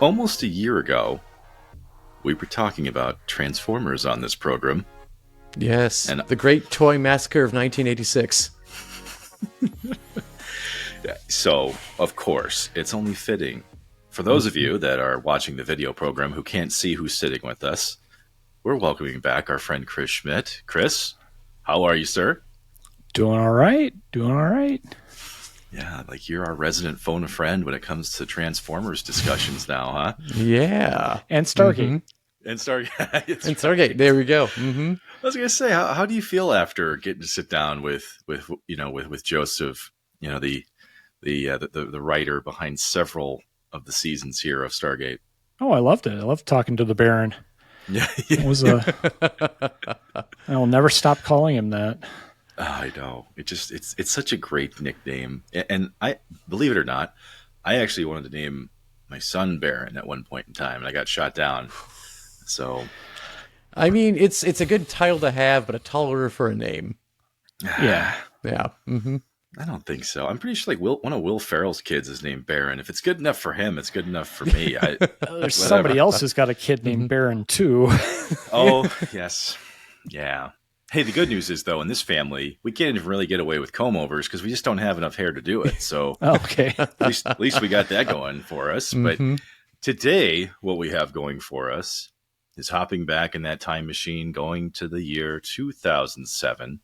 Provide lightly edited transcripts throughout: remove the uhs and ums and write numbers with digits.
Almost a year ago, we were talking about Transformers on this program. Yes, And the Great Toy Massacre of 1986. so, of course, it's only fitting for those of you that are watching the video program who can't see who's sitting with us. We're welcoming back our friend Chris Schmidt. Chris, how are you, sir? Doing all right. Yeah, like you're our resident phone a friend when it comes to Transformers discussions now, huh? Yeah. And Stargate. And Stargate. And Stargate. There we go. Mm-hmm. I was gonna say, how do you feel after getting to sit down with Joseph, the writer behind several of the seasons here of Stargate? Oh, I loved it. I loved talking to the Baron. Yeah, It was I will never stop calling him that. I know. It's such a great nickname, and I believe it or not, I actually wanted to name my son Baron at one point in time, and I got shot down. So, I mean, it's a good title to have, but a tall order for a name. Yeah. Yeah. Mm-hmm. I don't think so. I'm pretty sure one of Will Ferrell's kids is named Baron. If it's good enough for him, it's good enough for me. There's somebody else who's got a kid named Baron too. Oh, yes. Yeah. Hey, the good news is, though, in this family, we can't even really get away with comb-overs because we just don't have enough hair to do it. So Okay. at least we got that going for us. But today, what we have going for us is hopping back in that time machine, going to the year 2007.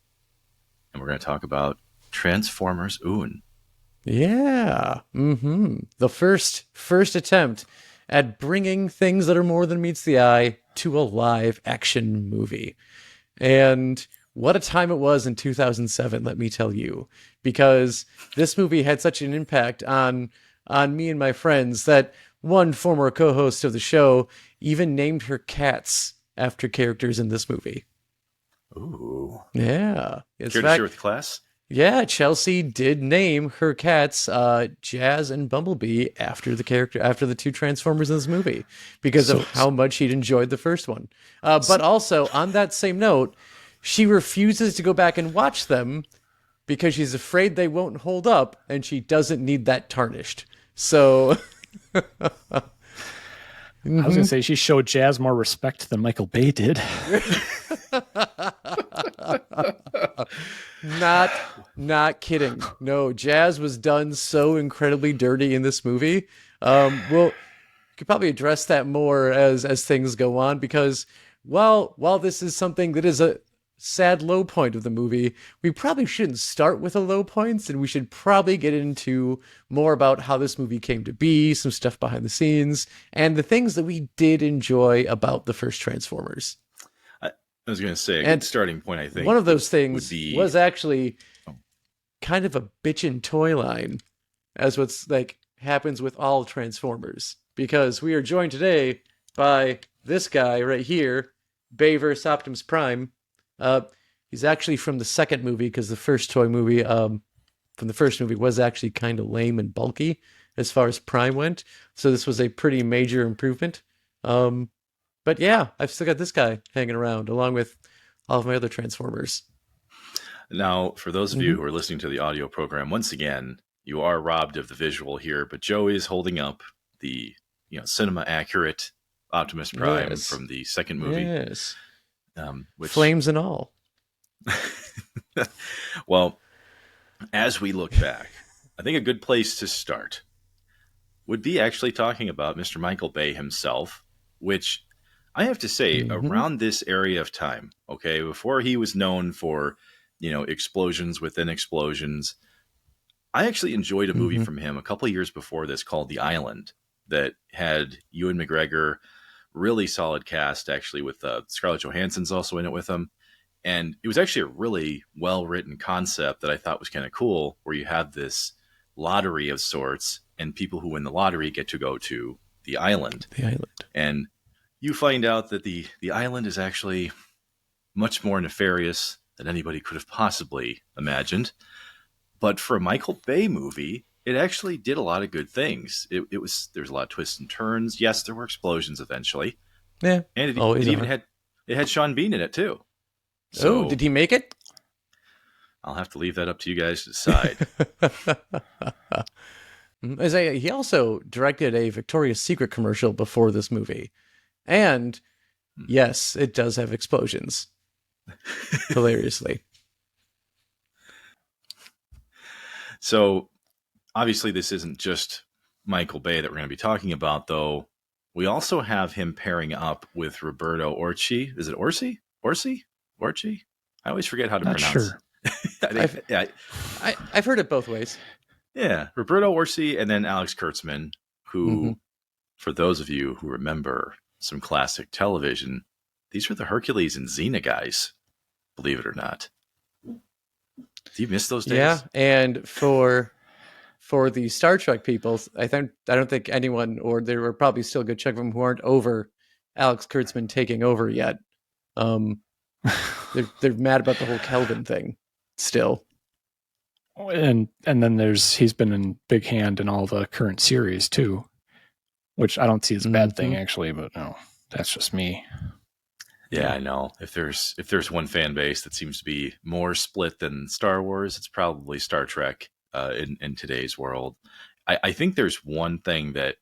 And we're going to talk about Transformers Oon. Yeah. Mm-hmm. The first attempt at bringing things that are more than meets the eye to a live action movie. And what a time it was in 2007, let me tell you, because this movie had such an impact on me and my friends that one former co-host of the show even named her cats after characters in this movie. Ooh. Yeah. Care to share with class? Yeah, Chelsea did name her cats Jazz and Bumblebee after the two Transformers in this movie because of how much she'd enjoyed the first one. But also, on that same note, she refuses to go back and watch them because she's afraid they won't hold up and she doesn't need that tarnished. So... I was going to say she showed Jazz more respect than Michael Bay did. Not kidding. No, Jazz was done so incredibly dirty in this movie. We'll could probably address that more as things go on because while this is something that is a sad low point of the movie, we probably shouldn't start with the low points, and we should probably get into more about how this movie came to be, some stuff behind the scenes, and the things that we did enjoy about the first Transformers. I was going to say, a good starting point, I think. One of those things was actually kind of a bitchin' toy line, as what's like happens with all Transformers, because we are joined today by this guy right here, Bay vs. Optimus Prime. He's actually from the second movie because the first toy movie from the first movie was actually kind of lame and bulky as far as Prime went. So this was a pretty major improvement. But yeah, I've still got this guy hanging around along with all of my other Transformers. Now, for those of you who are listening to the audio program, once again, you are robbed of the visual here, but Joe is holding up the cinema accurate Optimus Prime from the second movie. Yes. Which, flames and all. Well, as we look back, I think a good place to start would be actually talking about Mr. Michael Bay himself, which I have to say, around this area of time, okay, before he was known for, explosions within explosions, I actually enjoyed a movie from him a couple of years before this called The Island that had Ewan McGregor, really solid cast, actually, with Scarlett Johansson's also in it with him. And it was actually a really well-written concept that I thought was kind of cool, where you have this lottery of sorts, and people who win the lottery get to go to the island. The island. And you find out that the island is actually much more nefarious than anybody could have possibly imagined. But for a Michael Bay movie, it actually did a lot of good things. There's a lot of twists and turns. Yes, there were explosions eventually. Yeah. And it even had Sean Bean in it too. So did he make it? I'll have to leave that up to you guys to decide. He also directed a Victoria's Secret commercial before this movie. And yes, it does have explosions. Hilariously. So obviously this isn't just Michael Bay that we're going to be talking about, though. We also have him pairing up with Roberto Orci. Is it Orci? Orci? Orci? I always forget how to Not pronounce sure. I've heard it both ways. Yeah, Roberto Orci and then Alex Kurtzman, who, for those of you who remember some classic television, these were the Hercules and Xena guys, believe it or not. Do you miss those days? Yeah, and for the Star Trek people, I don't think anyone, or there were probably still a good chunk of them who aren't over Alex Kurtzman taking over yet. They're mad about the whole Kelvin thing still. And then he's been in big hand in all the current series too, which I don't see as a bad thing actually, but no, that's just me. Yeah, I know. If there's one fan base that seems to be more split than Star Wars, it's probably Star Trek in today's world. I think there's one thing that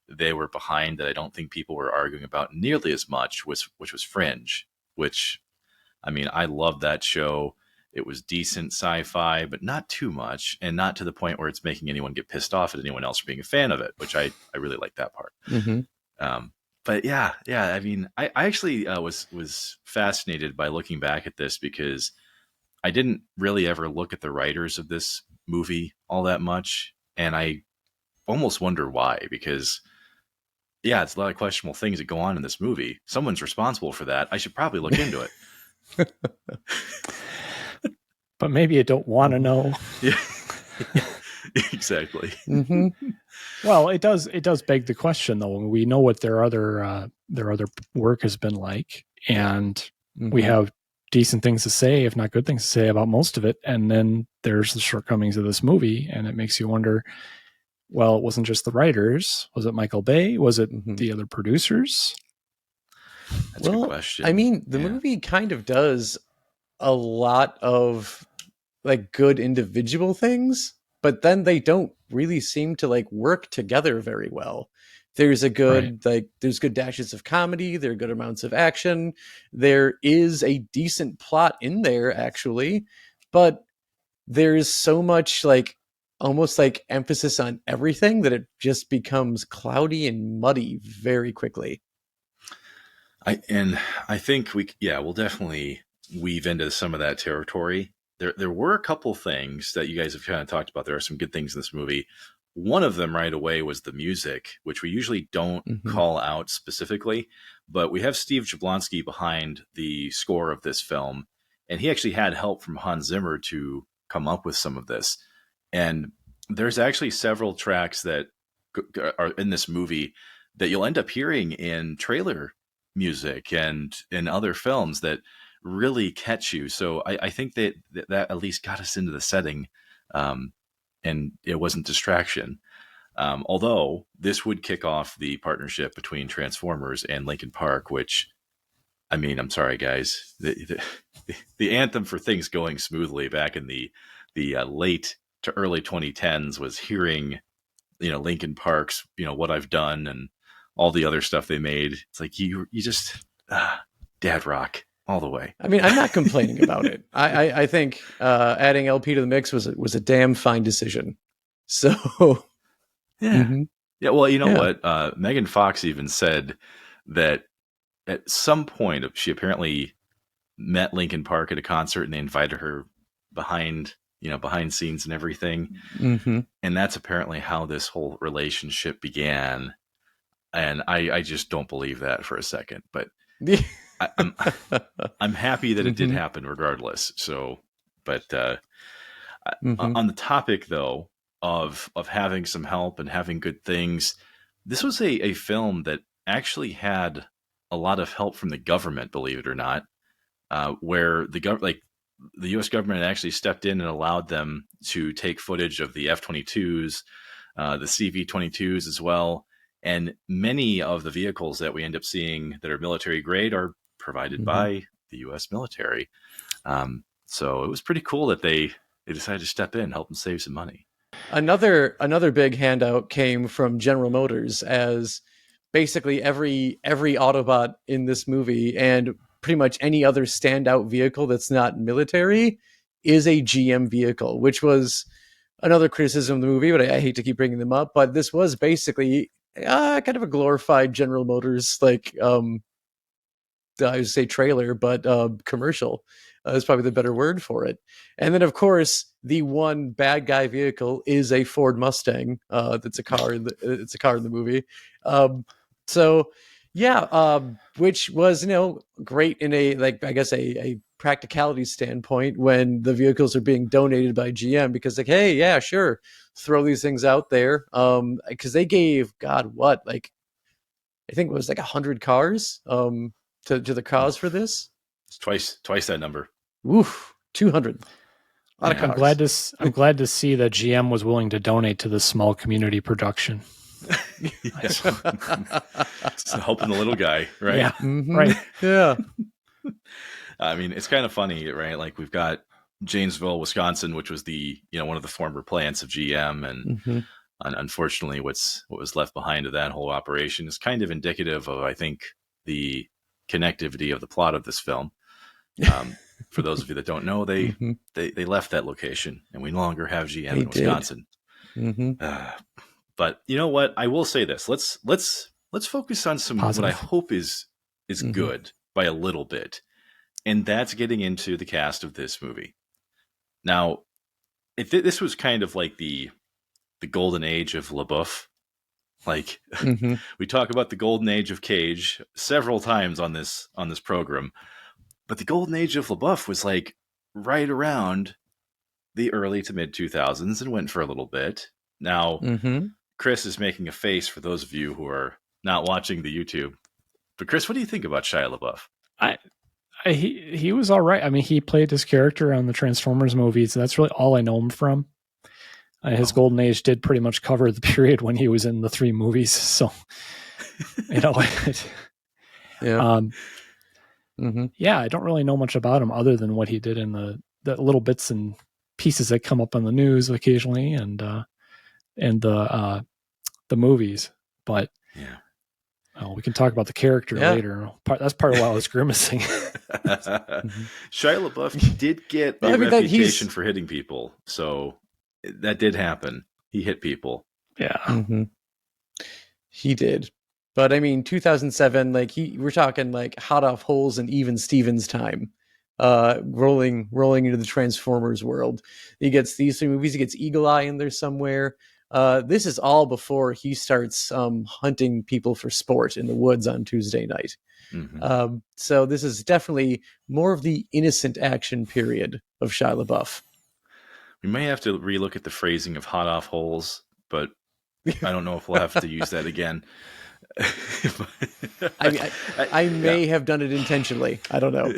they were behind that I don't think people were arguing about nearly as much, which was Fringe, which, I mean, I love that show. It was decent sci-fi, but not too much, and not to the point where it's making anyone get pissed off at anyone else for being a fan of it, which I really like that part. But yeah. I mean, I actually was fascinated by looking back at this because I didn't really ever look at the writers of this movie all that much, and I almost wonder why. Because yeah, it's a lot of questionable things that go on in this movie. Someone's responsible for that. I should probably look into it. But maybe you don't want to know. Yeah, exactly. Well, it does beg the question, though. We know what their other work has been like, and we have decent things to say, if not good things to say about most of it. And then there's the shortcomings of this movie, and it makes you wonder, well, it wasn't just the writers. Was it Michael Bay? Was it the other producers? That's a good question. I mean, the movie kind of does a lot of like good individual things, but then they don't really seem to like work together very well. There's a good there's good dashes of comedy, there are good amounts of action, there is a decent plot in there actually, but there's so much like almost like emphasis on everything that it just becomes cloudy and muddy very quickly. I think we'll definitely weave into some of that territory. There were a couple things that you guys have kind of talked about. There are some good things in this movie. One of them right away was the music, which we usually don't call out specifically, but we have Steve Jablonsky behind the score of this film, and he actually had help from Hans Zimmer to come up with some of this. And there's actually several tracks that are in this movie that you'll end up hearing in trailer music and in other films that really catch you. So I think that at least got us into the setting, and it wasn't distraction. Although this would kick off the partnership between Transformers and Linkin Park, which, I mean, I'm sorry, guys, the anthem for things going smoothly back in the late to early 2010s was hearing, Linkin Park's, What I've Done and all the other stuff they made. It's like you just dad rock all the way. I mean, I'm not complaining about it. I think adding LP to the mix was a damn fine decision. So yeah, yeah. Well, you know what? Megan Fox even said that at some point she apparently met Linkin Park at a concert, and they invited her behind scenes and everything. And that's apparently how this whole relationship began. And I just don't believe that for a second. But I'm happy that it did happen regardless. So, but on the topic though of having some help and having good things, this was a film that actually had a lot of help from the government, believe it or not, where the U.S. government actually stepped in and allowed them to take footage of the F-22s, the CV-22s as well. And many of the vehicles that we end up seeing that are military grade are provided by the U.S. military. So it was pretty cool that they decided to step in, help them save some money. Another big handout came from General Motors, as basically every Autobot in this movie and pretty much any other standout vehicle that's not military is a GM vehicle, which was another criticism of the movie, but I hate to keep bringing them up. But this was basically kind of a glorified General Motors, like I would say trailer, but commercial is probably the better word for it. And then, of course, the one bad guy vehicle is a Ford Mustang. That's a car. It's a car in the movie. So, yeah, which was great in a I guess a practicality standpoint when the vehicles are being donated by GM, because like, hey, yeah, sure, throw these things out there. Because they gave God what, like, I think it was like 100 cars to the cause for this. It's twice that number. Oof, 200. I'm glad to see that GM was willing to donate to this small community production. So helping the little guy, right? Yeah, right. Yeah. I mean, it's kind of funny, right? Like, we've got Janesville, Wisconsin, which was the one of the former plants of GM, and unfortunately, what was left behind of that whole operation is kind of indicative of, I think, the connectivity of the plot of this film. For those of you that don't know, they left that location, and we no longer have GM in Wisconsin. But you know what? I will say this. Let's focus on some positive. What I hope is good by a little bit, and that's getting into the cast of this movie. Now, this was kind of like the golden age of LaBeouf. Like, we talk about the golden age of Cage several times on this program, but the golden age of LaBeouf was like right around the early to mid 2000s and went for a little bit. Now, Chris is making a face for those of you who are not watching the YouTube. But Chris, what do you think about Shia LaBeouf? He was all right. I mean, he played his character on the Transformers movies. That's really all I know him from. His golden age did pretty much cover the period when he was in the 3 movies. So, yeah, I don't really know much about him other than what he did in the little bits and pieces that come up on the news occasionally, and the movies. But we can talk about the character later. That's part of why I was grimacing. Shia LaBeouf did get a reputation for hitting people, so that did happen. He hit people. Yeah. He did. But I mean, 2007, like we're talking like hot off holes and Even Stevens time, rolling into the Transformers world. He gets these 3 movies. He gets Eagle Eye in there somewhere. This is all before he starts hunting people for sport in the woods on Tuesday night. So this is definitely more of the innocent action period of Shia LaBeouf. We may have to relook at the phrasing of hot off holes, but I don't know if we'll have to use that again. I may have done it intentionally. I don't know.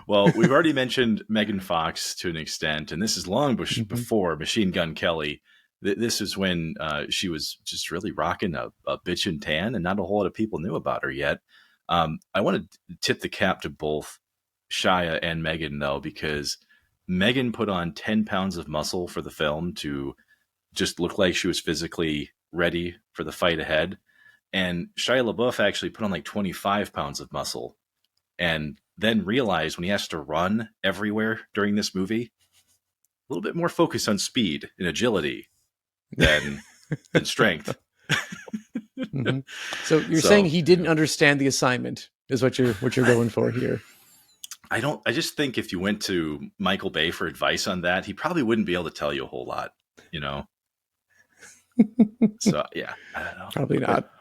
Well, we've already mentioned Megan Fox to an extent, and this is long before Machine Gun Kelly. This is when she was just really rocking a bitchin' tan, and not a whole lot of people knew about her yet. I want to tip the cap to both Shia and Megan, though, because Megan put on 10 pounds of muscle for the film to just look like she was physically ready for the fight ahead. And Shia LaBeouf actually put on like 25 pounds of muscle, and then realized when he has to run everywhere during this movie, a little bit more focus on speed and agility than strength. So you're saying he didn't understand the assignment is what you're going for here. I just think if you went to Michael Bay for advice on that, he probably wouldn't be able to tell you a whole lot, So yeah, I don't know. Probably not.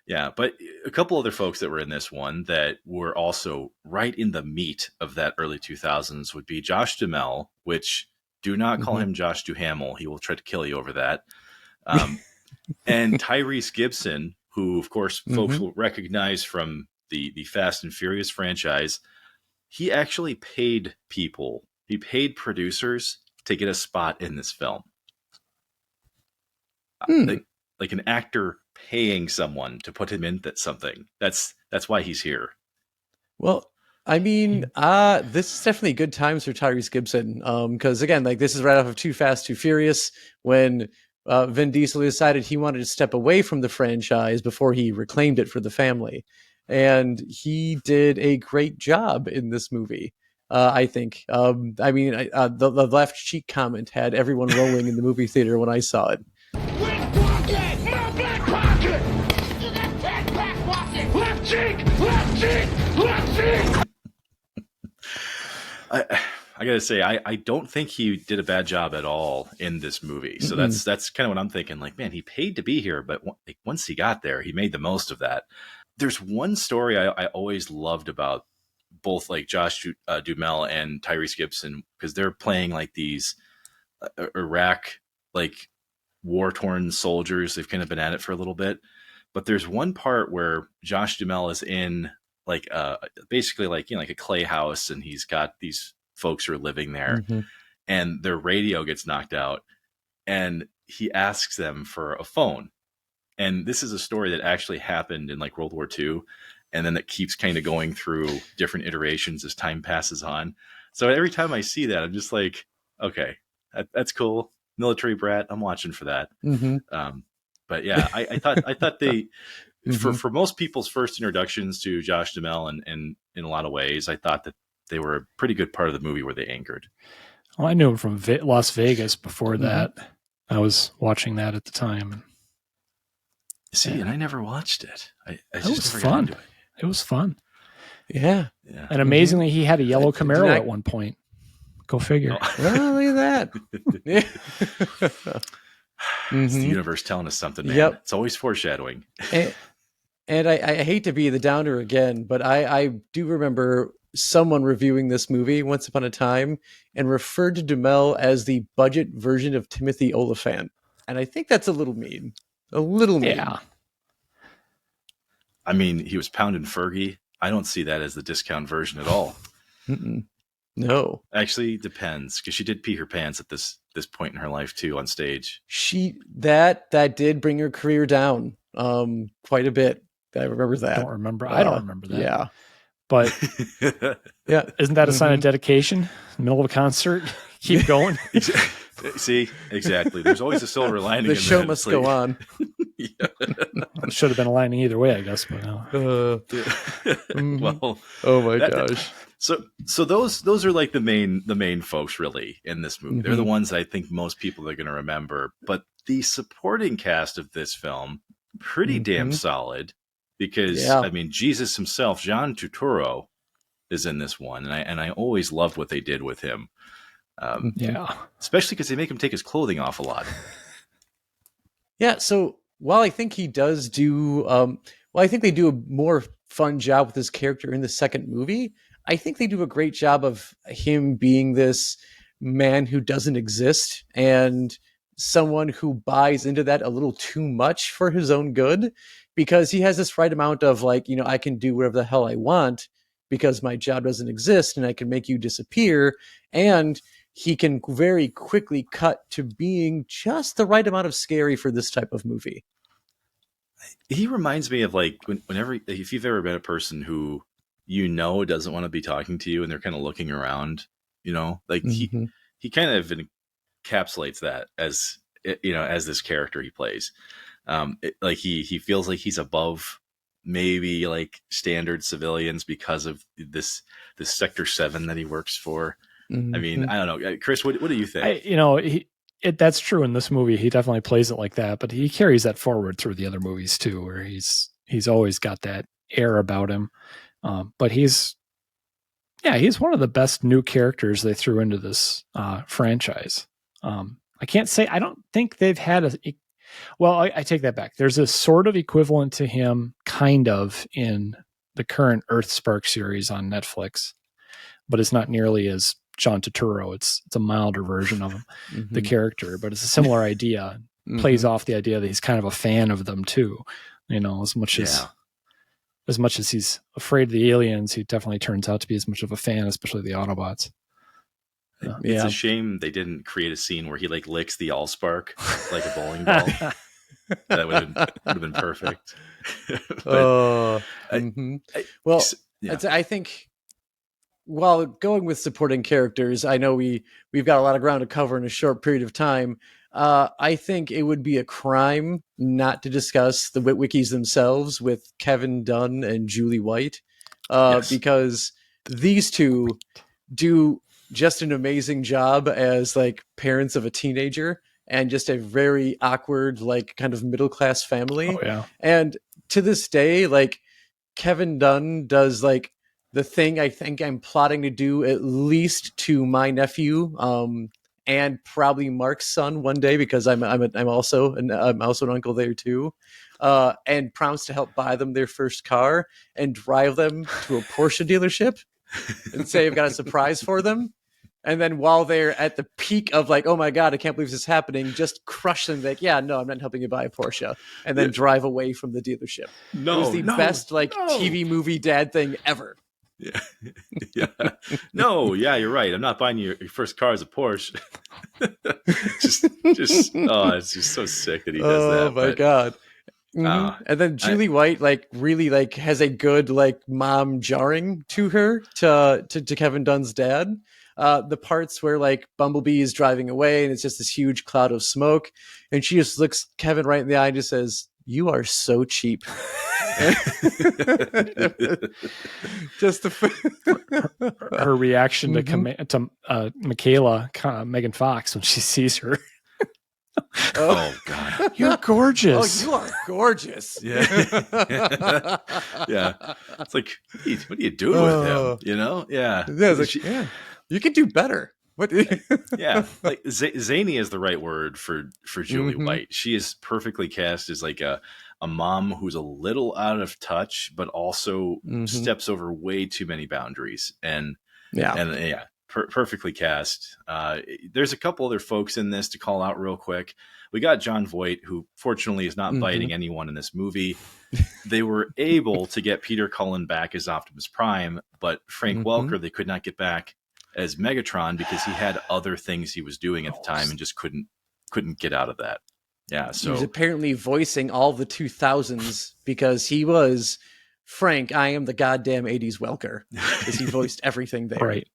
Yeah, but a couple other folks that were in this one that were also right in the meat of that early 2000s would be Josh Duhamel, which do not call him Josh Duhamel. He will try to kill you over that. And Tyrese Gibson, who, of course, folks will recognize from the Fast and Furious franchise. He actually paid people. He paid producers to get a spot in this film. Like an actor paying someone to put him in something. That's why he's here. Well, I mean, this is definitely good times for Tyrese Gibson. Because again, like this is right off of Too Fast, Too Furious, when Vin Diesel decided he wanted to step away from the franchise before he reclaimed it for the family, and he did a great job in this movie. I think. I mean, the left cheek comment had everyone rolling in the movie theater when I saw it. Left pocket! My back pocket! You got 10 back pocket! Left cheek! Left cheek! Left cheek! I gotta say, I don't think he did a bad job at all in this movie. So that's kind of what I'm thinking. Like, man, he paid to be here, but like, once he got there, he made the most of that. There's one story I always loved about both like Josh Duhamel and Tyrese Gibson, because they're playing like these Iraq like war-torn soldiers. They've kind of been at it for a little bit, but there's one part where Josh Duhamel is in like basically like, you know, like a clay house, and he's got these folks who are living there, and their radio gets knocked out, and he asks them for a phone. And this is a story that actually happened in like World War II, and then it keeps kind of going through different iterations as time passes on. So every time I see that, I'm just like, okay, that's cool. Military brat, I'm watching for that. But yeah, I thought they, for most people's first introductions to Josh Duhamel, and in a lot of ways, I thought that they were a pretty good part of the movie where they anchored. Well, I knew him from Las Vegas before that. I was watching that at the time. See, and I never watched it. I it just was never got fun. into it. It was fun. Yeah. And amazingly, he had a yellow Camaro at one point. Go figure. Oh, look at that. It's the universe telling us something, man. Yep. It's always foreshadowing. And I hate to be the downer again, but I do remember someone reviewing this movie once upon a time and referred to Duhamel as the budget version of Timothy Olyphant. And I think that's a little mean. A little mean. Yeah. I mean, he was pounding Fergie. I don't see that as the discount version at all. No. Actually, depends, because she did pee her pants at this point in her life too on stage. That did bring her career down quite a bit. I remember that. I don't remember that. Yeah. But yeah, isn't that a sign of dedication? Middle of a concert, keep going. See, exactly. There's always a silver lining. The show must go on. It should have been a lining either way, I guess. But no. Well, oh my gosh. So those are like the main folks really in this movie. They're the ones that I think most people are going to remember. But the supporting cast of this film, pretty damn solid. Because I mean, Jesus himself, John Turturro, is in this one, and I always loved what they did with him. Especially because they make him take his clothing off a lot. Yeah. So while I think he does do, I think they do a more fun job with his character in the second movie. I think they do a great job of him being this man who doesn't exist and someone who buys into that a little too much for his own good. Because he has this right amount of like, you know, I can do whatever the hell I want because my job doesn't exist and I can make you disappear. And he can very quickly cut to being just the right amount of scary for this type of movie. He reminds me of like whenever, if you've ever been a person who, you know, doesn't want to be talking to you and they're kind of looking around, you know, like he kind of encapsulates that as, you know, as this character he plays. Like he feels like he's above maybe like standard civilians because of this Sector 7 that he works for. I mean, I don't know, Chris, what do you think? That's true in this movie. He definitely plays it like that, but he carries that forward through the other movies too, where he's always got that air about him. But he's one of the best new characters they threw into this franchise. I can't say, I don't think they've had I take that back. There's a sort of equivalent to him kind of in the current Earthspark series on Netflix, but it's not nearly as John Turturro. It's a milder version of him, the character, but it's a similar idea. Plays off the idea that he's kind of a fan of them too. You know, as much as he's afraid of the aliens, he definitely turns out to be as much of a fan, especially the Autobots. It's a shame they didn't create a scene where he like licks the Allspark like a bowling ball. That would have been perfect. I think while going with supporting characters, I know we've got a lot of ground to cover in a short period of time. I think it would be a crime not to discuss the Witwickies themselves with Kevin Dunn and Julie White, because these two do just an amazing job as like parents of a teenager and just a very awkward, like kind of middle-class family. Oh, yeah. And to this day, like Kevin Dunn does like the thing I think I'm plotting to do at least to my nephew, and probably Mark's son one day, because I'm also an uncle there too, and promise to help buy them their first car and drive them to a Porsche dealership and say I've got a surprise for them. And then while they're at the peak of like, oh my God, I can't believe this is happening, just crush them like, yeah, no, I'm not helping you buy a Porsche. And then drive away from the dealership. It was the best TV movie dad thing ever. Yeah. Yeah. No, yeah, you're right. I'm not buying your first car as a Porsche. It's just so sick that he does that. Oh my God. Mm-hmm. And then Julie White like really like has a good like mom jarring to her to Kevin Dunn's dad. The parts where like Bumblebee is driving away and it's just this huge cloud of smoke, and she just looks Kevin right in the eye and just says, "You are so cheap." Just her reaction to Michaela, Megan Fox, when she sees her. Oh God, you're gorgeous. Oh, you are gorgeous. Yeah. Yeah. It's like, what are you doing with him? You know? Yeah. Yeah. It's like, yeah. You could do better. What? Yeah. Like zany is the right word for Julie White. She is perfectly cast as like a mom who's a little out of touch, but also steps over way too many boundaries. And perfectly cast. There's a couple other folks in this to call out real quick. We got John Voight, who fortunately is not biting anyone in this movie. They were able to get Peter Cullen back as Optimus Prime, but Frank Welker they could not get back as Megatron because he had other things he was doing at the time and just couldn't get out of that. Yeah, so he was apparently voicing all the 2000s because he was Frank. I am the goddamn 80s Welker because he voiced everything there. Right.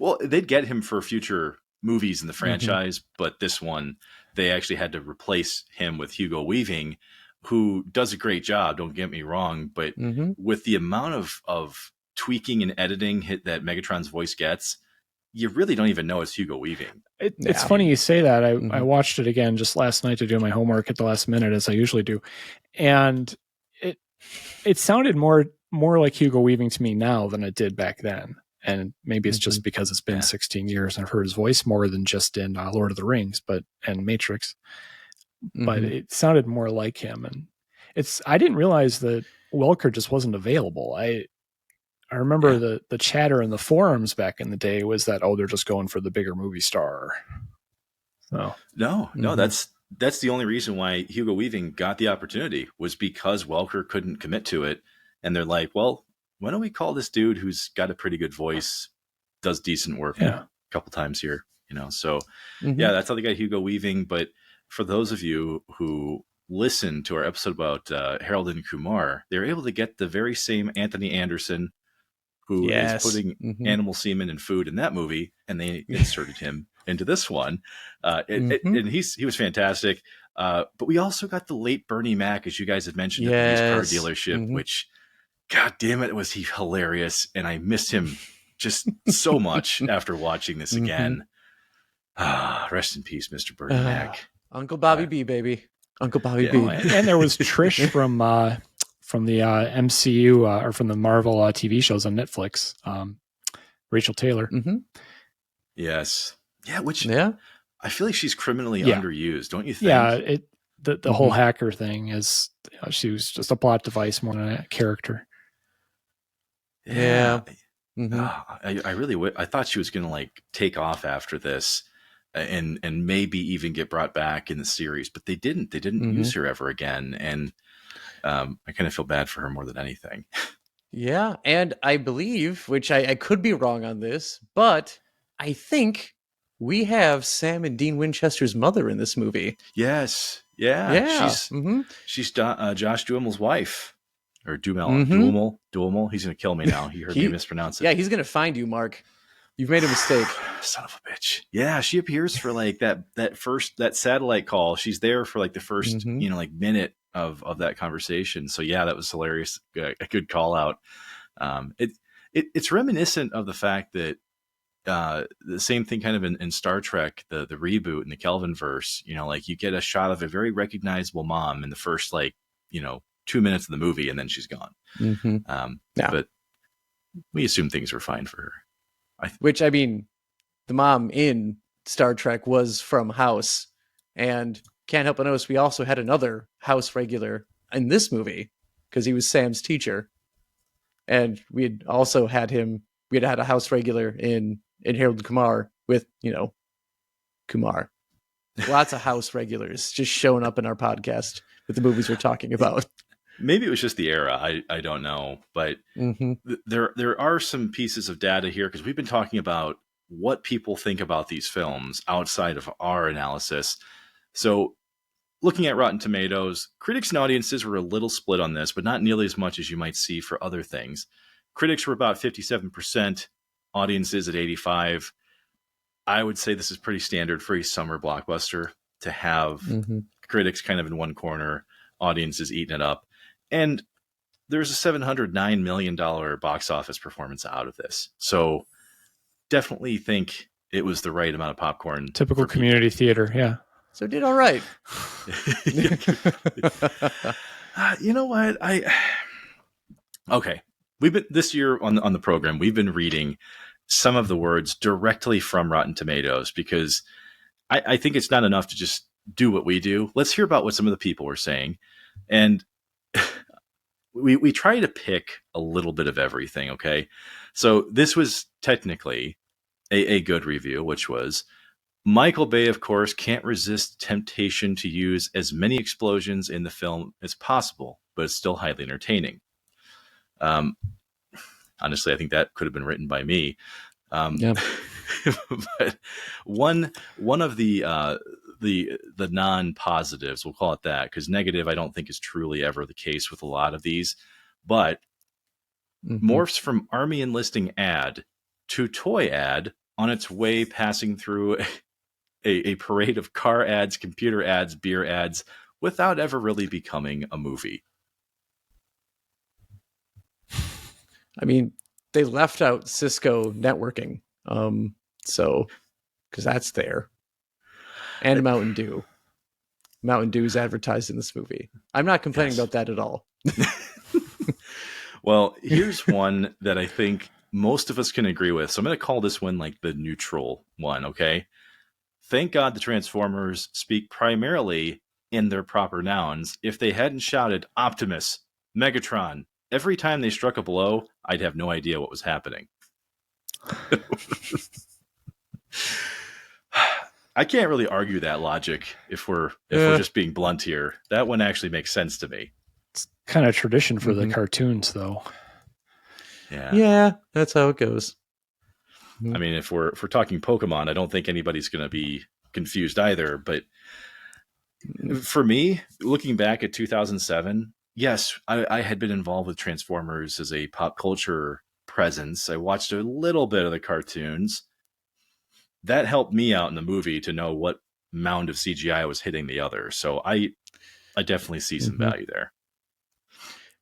Well, they'd get him for future movies in the franchise, but this one they actually had to replace him with Hugo Weaving, who does a great job. Don't get me wrong, but with the amount of tweaking and editing that Megatron's voice gets, you really don't even know it's Hugo Weaving. It's funny you say that. I watched it again just last night to do my homework at the last minute, as I usually do. And it sounded more like Hugo Weaving to me now than it did back then. And maybe it's just because it's been 16 years and I've heard his voice more than just in Lord of the Rings, and Matrix. But it sounded more like him. And I didn't realize that Welker just wasn't available. I remember the chatter in the forums back in the day was that, they're just going for the bigger movie star. So no, that's the only reason why Hugo Weaving got the opportunity, was because Welker couldn't commit to it. And they're like, well, why don't we call this dude who's got a pretty good voice, does decent work a couple times here, So that's how they got Hugo Weaving. But for those of you who listen to our episode about Harold and Kumar, they're able to get the very same Anthony Anderson, who is putting animal semen in food in that movie, and they inserted him into this one. And he was fantastic. But we also got the late Bernie Mac, as you guys have mentioned, at the used car dealership, which, God damn it, was he hilarious. And I missed him just so much after watching this again. Rest in peace, Mr. Bernie Mac. Uncle Bobby B, baby. Uncle Bobby B. And there was Trish from the MCU or from the Marvel TV shows on Netflix. Rachel Taylor. Yes. Yeah, I feel like she's criminally underused, don't you think? Yeah, the whole hacker thing is, she was just a plot device more than a character. Yeah. I really I thought she was going to like take off after this and maybe even get brought back in the series, but they didn't use her ever again. And I kind of feel bad for her more than anything. Yeah. And I believe, which I could be wrong on this, but I think we have Sam and Dean Winchester's mother in this movie. Yes. Yeah. She's Josh Duhamel's wife. or Duhamel. He's going to kill me now. He heard me mispronounce it. Yeah, he's going to find you, Mark. You've made a mistake. Son of a bitch. Yeah, she appears for like that satellite call. She's there for like the first, minute of that conversation. So yeah, that was hilarious. A good call out. It's reminiscent of the fact that the same thing kind of in Star Trek, the reboot in the Kelvinverse, like you get a shot of a very recognizable mom in the first 2 minutes of the movie, and then she's gone. But we assume things were fine for her. Which, I mean, the mom in Star Trek was from House, and can't help but notice we also had another House regular in this movie because he was Sam's teacher. And we had also had a House regular in Harold and Kumar with, Kumar. Lots of House regulars just showing up in our podcast with the movies we're talking about. Maybe it was just the era. I don't know. But there are some pieces of data here because we've been talking about what people think about these films outside of our analysis. So looking at Rotten Tomatoes, critics and audiences were a little split on this, but not nearly as much as you might see for other things. Critics were about 57%, audiences at 85%. I would say this is pretty standard for a summer blockbuster to have critics kind of in one corner, audiences eating it up. And there's a $709 million box office performance out of this. So definitely think it was the right amount of popcorn. Typical community theater, yeah. So did all right. You know what? Okay. We've been this year on the program, we've been reading some of the words directly from Rotten Tomatoes because I think it's not enough to just do what we do. Let's hear about what some of the people were saying. And we try to pick a little bit of everything, okay? So this was technically a good review, which was Michael Bay, of course, can't resist temptation to use as many explosions in the film as possible, but it's still highly entertaining. Honestly, I think that could have been written by me. But one of the non-positives, we'll call it that, because negative I don't think is truly ever the case with a lot of these, but morphs from Army enlisting ad to toy ad on its way passing through a parade of car ads, computer ads, beer ads, without ever really becoming a movie. I mean, they left out Cisco networking. So, because that's there. And Mountain Dew. Mountain Dew is advertised in this movie. I'm not complaining about that at all. Well, here's one that I think most of us can agree with. So I'm going to call this one like the neutral one, okay? Thank God the Transformers speak primarily in their proper nouns. If they hadn't shouted Optimus, Megatron, every time they struck a blow, I'd have no idea what was happening. I can't really argue that logic if we're just being blunt here. That one actually makes sense to me. It's kind of tradition for the cartoons, though. Yeah, that's how it goes. I mean, if we're talking Pokemon, I don't think anybody's going to be confused either. But for me, looking back at 2007, yes, I had been involved with Transformers as a pop culture presence. I watched a little bit of the cartoons. That helped me out in the movie to know what mound of CGI was hitting the other. So I definitely see some value there.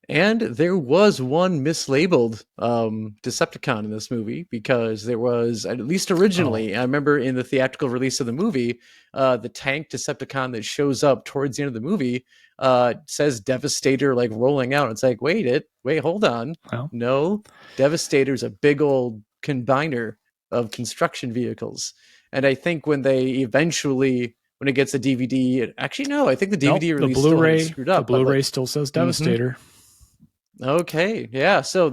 And there was one mislabeled Decepticon in this movie because there was, at least originally, I remember in the theatrical release of the movie, the tank Decepticon that shows up towards the end of the movie says Devastator like rolling out. It's like, wait, hold on. Well. No, Devastator's a big old combiner of construction vehicles. And I think when they eventually, when it gets a DVD, actually, no, I think the DVD release the Blu-ray, still screwed up. The Blu-ray still says Devastator. Okay, yeah. So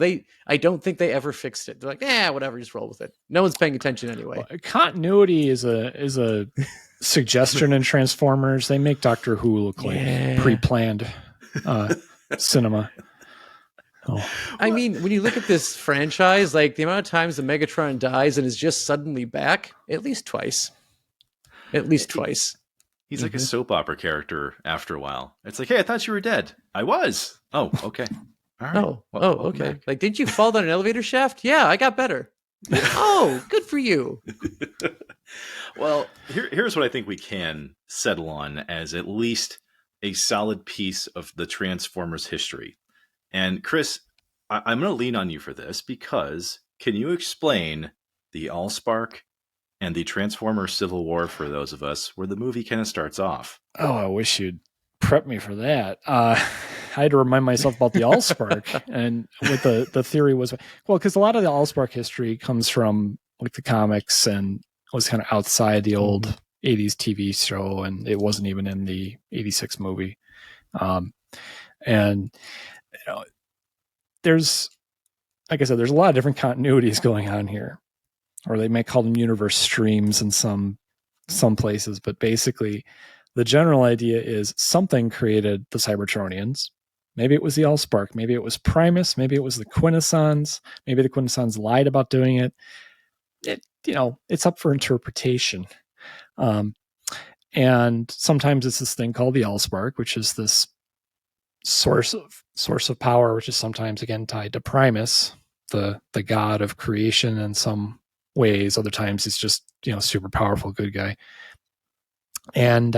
I don't think they ever fixed it. They're like, whatever, just roll with it. No one's paying attention anyway. Well, continuity is a suggestion in Transformers. They make Doctor Who look like pre-planned cinema. I mean, when you look at this franchise, like the amount of times the Megatron dies and is just suddenly back, at least twice. He's like a soap opera character after a while. It's like, hey, I thought you were dead. I was. Oh, okay. All right. Oh, okay. Back. Like, did you fall down an elevator shaft? Yeah, I got better. Oh, good for you. Well, here's what I think we can settle on as at least a solid piece of the Transformers history. And Chris, I'm going to lean on you for this because can you explain the Allspark and the Transformers Civil War for those of us where the movie kind of starts off? Oh, I wish you'd prep me for that. I had to remind myself about the Allspark and what the theory was. Well, because a lot of the Allspark history comes from like the comics and was kind of outside the old 80s TV show, and it wasn't even in the 86 movie. And you know, there's, like I said, there's a lot of different continuities going on here, or they may call them universe streams in some places, but basically the general idea is something created the Cybertronians. Maybe it was the Allspark, maybe it was Primus, maybe it was the Quintessons, maybe the Quintessons lied about doing it. It's up for interpretation. And sometimes it's this thing called the Allspark, which is this source of power, which is sometimes again tied to Primus, the god of creation in some ways. Other times he's just super powerful good guy. And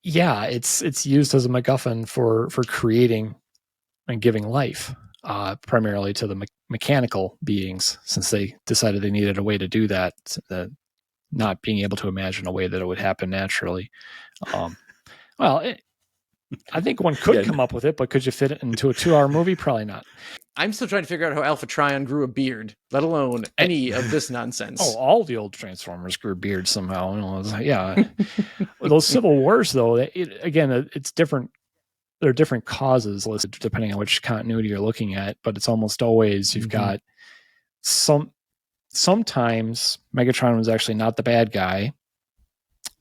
it's used as a MacGuffin for creating and giving life, primarily to the mechanical beings, since they decided they needed a way to do that, not being able to imagine a way that it would happen naturally. I think one could come up with it, but could you fit it into a 2-hour movie? Probably not. I'm still trying to figure out how Alpha Trion grew a beard, let alone any of this nonsense. Oh, all the old Transformers grew beards somehow. Yeah. Those Civil Wars, though, it's different. There are different causes listed depending on which continuity you're looking at, but it's almost always you've got sometimes Megatron was actually not the bad guy,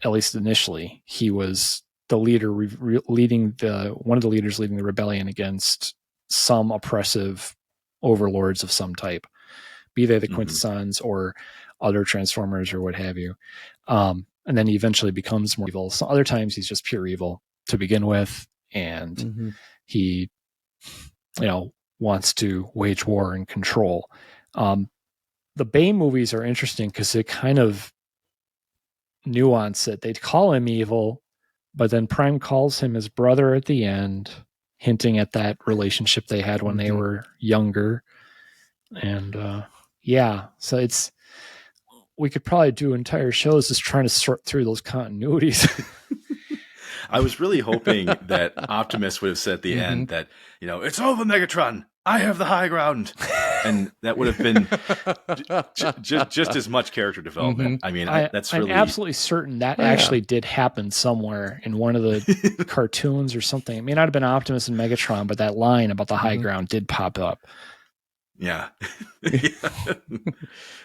at least initially. He was the leader one of the leaders leading the rebellion against some oppressive overlords of some type, be they the Quintessons or other Transformers or what have you. And then he eventually becomes more evil. So other times he's just pure evil to begin with, and he wants to wage war and control. The Bay movies are interesting because they kind of nuance it. They call him evil, but then Prime calls him his brother at the end, hinting at that relationship they had when they were younger. And so we could probably do entire shows just trying to sort through those continuities. I was really hoping that Optimus would have said at the end that, it's over, Megatron. I have the high ground. And that would have been just as much character development. I mean, I'm absolutely certain that actually did happen somewhere in one of the cartoons or something. It may not have been Optimus and Megatron, but that line about the high ground did pop up. Yeah.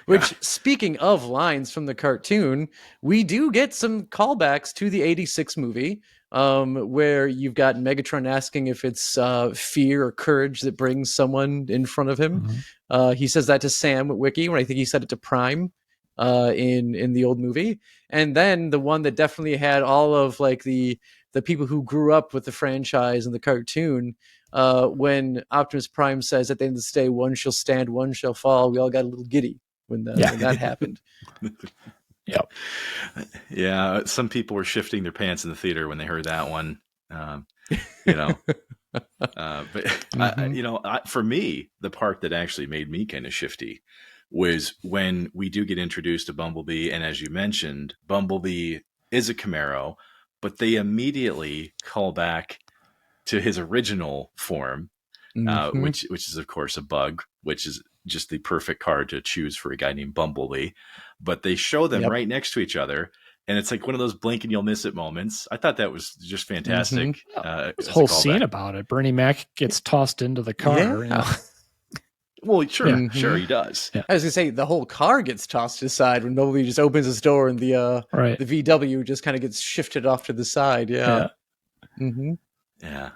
Which, speaking of lines from the cartoon, we do get some callbacks to the 86 movie, where you've got Megatron asking if it's fear or courage that brings someone in front of him. He says that to Sam Wiki, when I think he said it to Prime in the old movie. And then the one that definitely had all of like the people who grew up with the franchise and the cartoon, when Optimus Prime says at the end of the day, one shall stand, one shall fall. We all got a little giddy when that happened. Yep. Yeah, some people were shifting their pants in the theater when they heard that one. But for me, the part that actually made me kind of shifty was when we do get introduced to Bumblebee, and as you mentioned, Bumblebee is a Camaro, but they immediately call back to his original form, which is of course a Bug, which is just the perfect car to choose for a guy named Bumblebee. But they show them right next to each other, and it's like one of those blink and you'll miss it moments. I thought that was just fantastic. This whole scene about it. Bernie Mac gets tossed into the car. Yeah. Well, sure he does. Yeah. I was gonna say the whole car gets tossed aside when Bumblebee just opens his door and the VW just kind of gets shifted off to the side. Yeah. Yeah.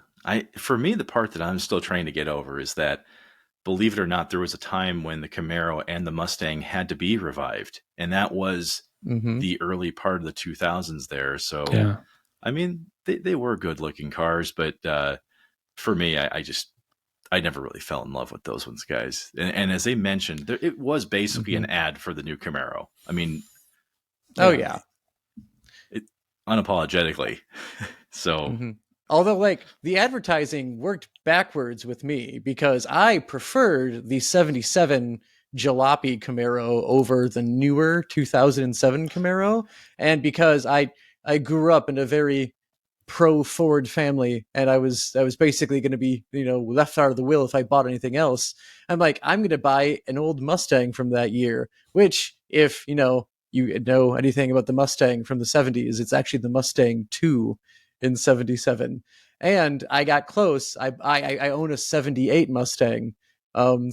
For me, the part that I'm still trying to get over is that, believe it or not, there was a time when the Camaro and the Mustang had to be revived, and that was the early part of the 2000s there. So, I mean, they were good looking cars, but for me, I just I never really fell in love with those ones, guys. And as they mentioned, it was basically an ad for the new Camaro. I mean, yeah. Unapologetically. So, although like the advertising worked backwards with me because I preferred the 77 Jalopy Camaro over the newer 2007 Camaro. And because I grew up in a very pro Ford family and I was basically going to be, left out of the will if I bought anything else. I'm like, I'm going to buy an old Mustang from that year, which if, you know anything about the Mustang from the 70s, it's actually the Mustang 2 in 77. And I got close. I own a 78 Mustang. And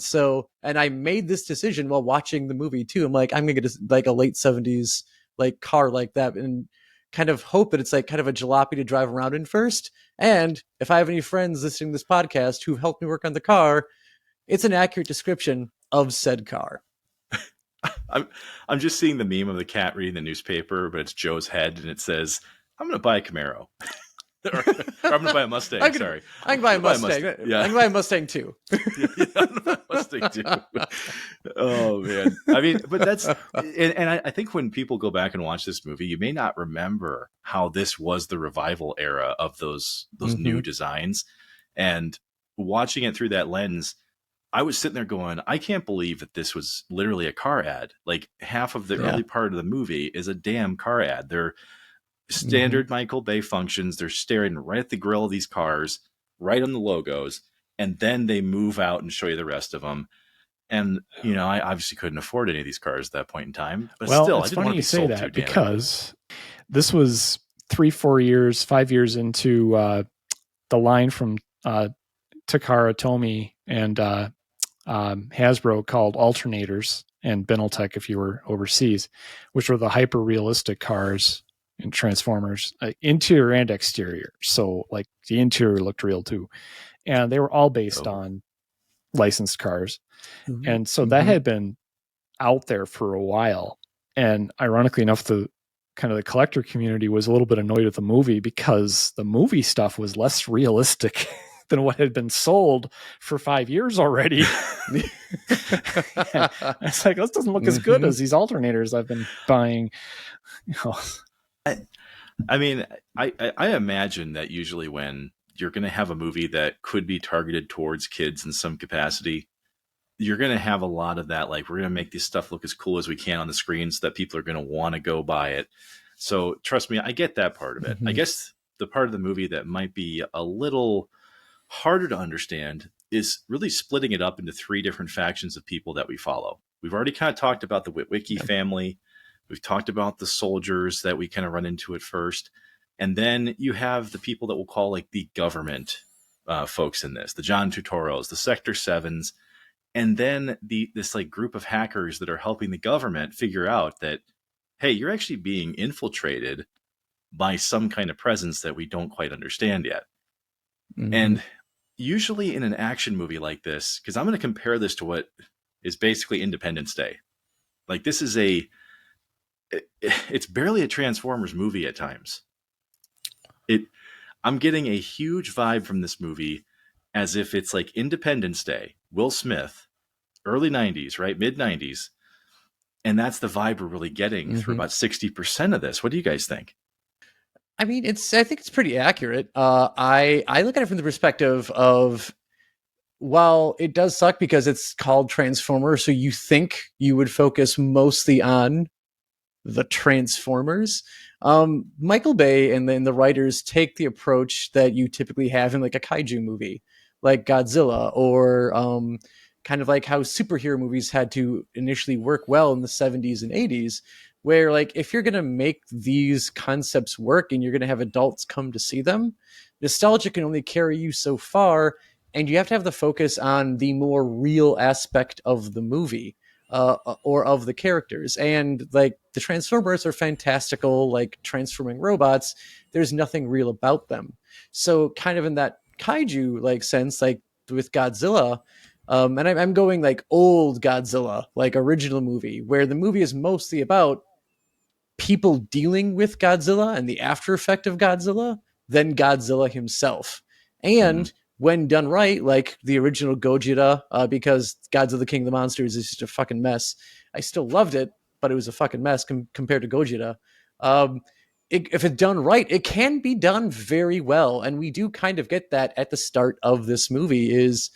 I made this decision while watching the movie too. I'm like, I'm going to get like a late 70s like car like that and kind of hope that it's like kind of a jalopy to drive around in first. And if I have any friends listening to this podcast who helped me work on the car, it's an accurate description of said car. I'm just seeing the meme of the cat reading the newspaper, but it's Joe's head and it says, I'm going to buy a Camaro. or I'm going to buy a Mustang. I can buy a Mustang. Yeah. I can buy a Mustang too. Mustang too. Oh man. I mean, but that's, and I think when people go back and watch this movie, you may not remember how this was the revival era of those new designs. And watching it through that lens, I was sitting there going, I can't believe that this was literally a car ad. Like half of the early part of the movie is a damn car ad. They're standard Michael Bay functions. They're staring right at the grill of these cars, right on the logos. And then they move out and show you the rest of them. And, I obviously couldn't afford any of these cars at that point in time. But still, it's I didn't want to be say sold that to, because this was 3-4 years, 5 years into the line from Takara Tomy and Hasbro called alternators and Beneltech if you were overseas, which were the hyper realistic cars in Transformers, interior and exterior. So like the interior looked real too. And they were all based on licensed cars. And so that had been out there for a while. And ironically enough, the collector community was a little bit annoyed with the movie because the movie stuff was less realistic than what had been sold for 5 years already. It's like, this doesn't look as good as these alternators I've been buying. I mean, I imagine that usually when you're going to have a movie that could be targeted towards kids in some capacity, you're going to have a lot of that. Like, we're going to make this stuff look as cool as we can on the screen so that people are going to want to go buy it. So trust me, I get that part of it. I guess the part of the movie that might be a little harder to understand is really splitting it up into 3 different factions of people that we follow. We've already kind of talked about the Witwicky family. We've talked about the soldiers that we kind of run into at first. And then you have the people that we'll call like the government folks in this, the John Turturros, the Sector 7s, and then this like group of hackers that are helping the government figure out that, hey, you're actually being infiltrated by some kind of presence that we don't quite understand yet. And usually in an action movie like this, because I'm going to compare this to what is basically Independence Day. Like, this is it's barely a Transformers movie at times. I'm getting a huge vibe from this movie as if it's like Independence Day, Will Smith, early 90s, right? Mid 90s. And that's the vibe we're really getting through about 60% of this. What do you guys think? I mean, I think it's pretty accurate. I look at it from the perspective of, while it does suck because it's called Transformers, so you think you would focus mostly on the Transformers. Michael Bay and then the writers take the approach that you typically have in like a kaiju movie, like Godzilla, or kind of like how superhero movies had to initially work well in the 70s and 80s, where like if you're going to make these concepts work and you're going to have adults come to see them, nostalgia can only carry you so far, and you have to have the focus on the more real aspect of the movie or of the characters. And like the Transformers are fantastical, like transforming robots. There's nothing real about them. So kind of in that kaiju like sense, like with Godzilla, and I'm going like old Godzilla, like original movie, where the movie is mostly about people dealing with Godzilla and the after effect of Godzilla than Godzilla himself. And when done right, like the original Gojira, because Gods of the King of the Monsters is just a fucking mess. I still loved it, but it was a fucking mess compared to Gojira. If it's done right, it can be done very well. And we do kind of get that at the start of this movie is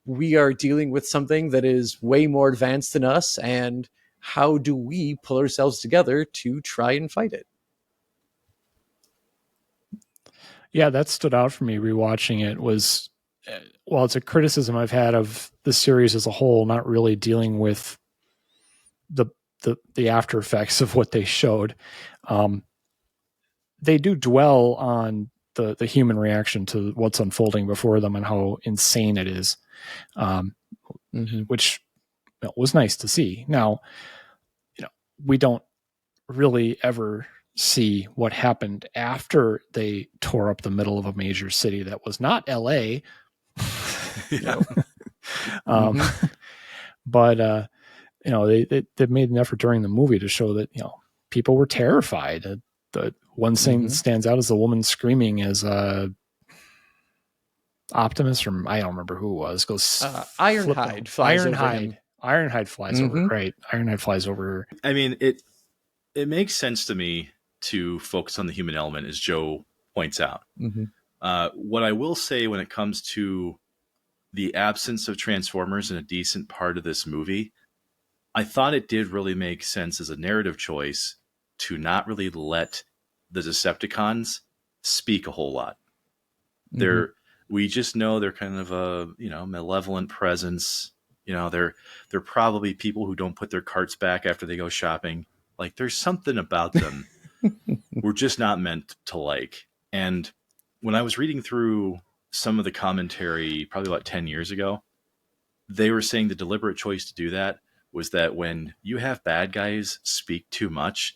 we are dealing with something that is way more advanced than us. And how do we pull ourselves together to try and fight it? Yeah, that stood out for me rewatching it was, well, it's a criticism I've had of the series as a whole, not really dealing with the after effects of what they showed. They do dwell on the human reaction to what's unfolding before them and how insane it is, which was nice to see. Now, we don't really ever see what happened after they tore up the middle of a major city that was not LA. But they made an effort during the movie to show that people were terrified. The one thing that stands out is the woman screaming as Optimus, or I don't remember who it was, goes Ironhide flies over him. Ironhide flies over. Right, Ironhide flies over. I mean, it makes sense to me to focus on the human element, as Joe points out. What I will say when it comes to the absence of Transformers in a decent part of this movie, I thought it did really make sense as a narrative choice to not really let the Decepticons speak a whole lot. We just know they're kind of a malevolent presence. They're probably people who don't put their carts back after they go shopping. Like, there's something about them we're just not meant to like. And when I was reading through some of the commentary, probably about 10 years ago, they were saying the deliberate choice to do that was that when you have bad guys speak too much,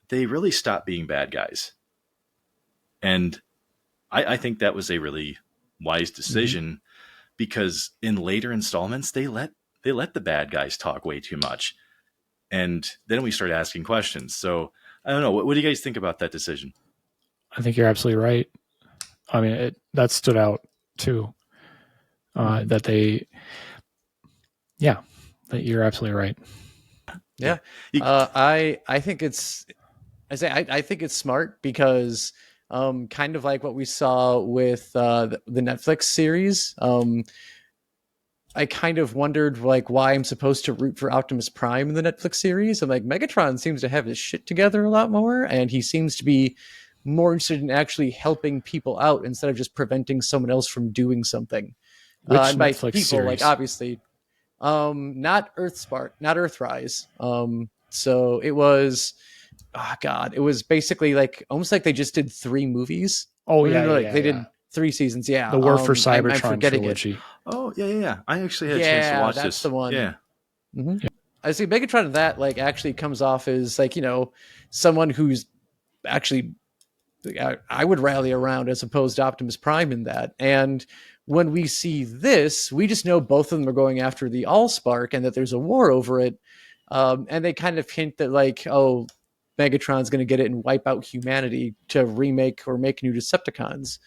they really stop being bad guys. And I think that was a really wise decision because in later installments, they let the bad guys talk way too much. And then we start asking questions. So I don't know. What do you guys think about that decision? I think you're absolutely right. I mean, that stood out too. That you're absolutely right. Yeah. I think it's smart because kind of like what we saw with the Netflix series. I kind of wondered why I'm supposed to root for Optimus Prime in the Netflix series. I'm like, Megatron seems to have his shit together a lot more, and he seems to be more interested in actually helping people out instead of just preventing someone else from doing something. Which by Netflix people, series? Obviously, not Earthrise. So it was, it was basically almost like they just did 3 movies. Oh they did 3 seasons. Yeah, the War for Cybertron I'm forgetting trilogy. It. Oh yeah. I actually had a chance to watch that's this. The one. Yeah. Yeah. I see Megatron in that actually comes off as someone who's actually I would rally around as opposed to Optimus Prime in that. And when we see this, we just know both of them are going after the Allspark and that there's a war over it. And they kind of hint that Megatron's going to get it and wipe out humanity to remake or make new Decepticons,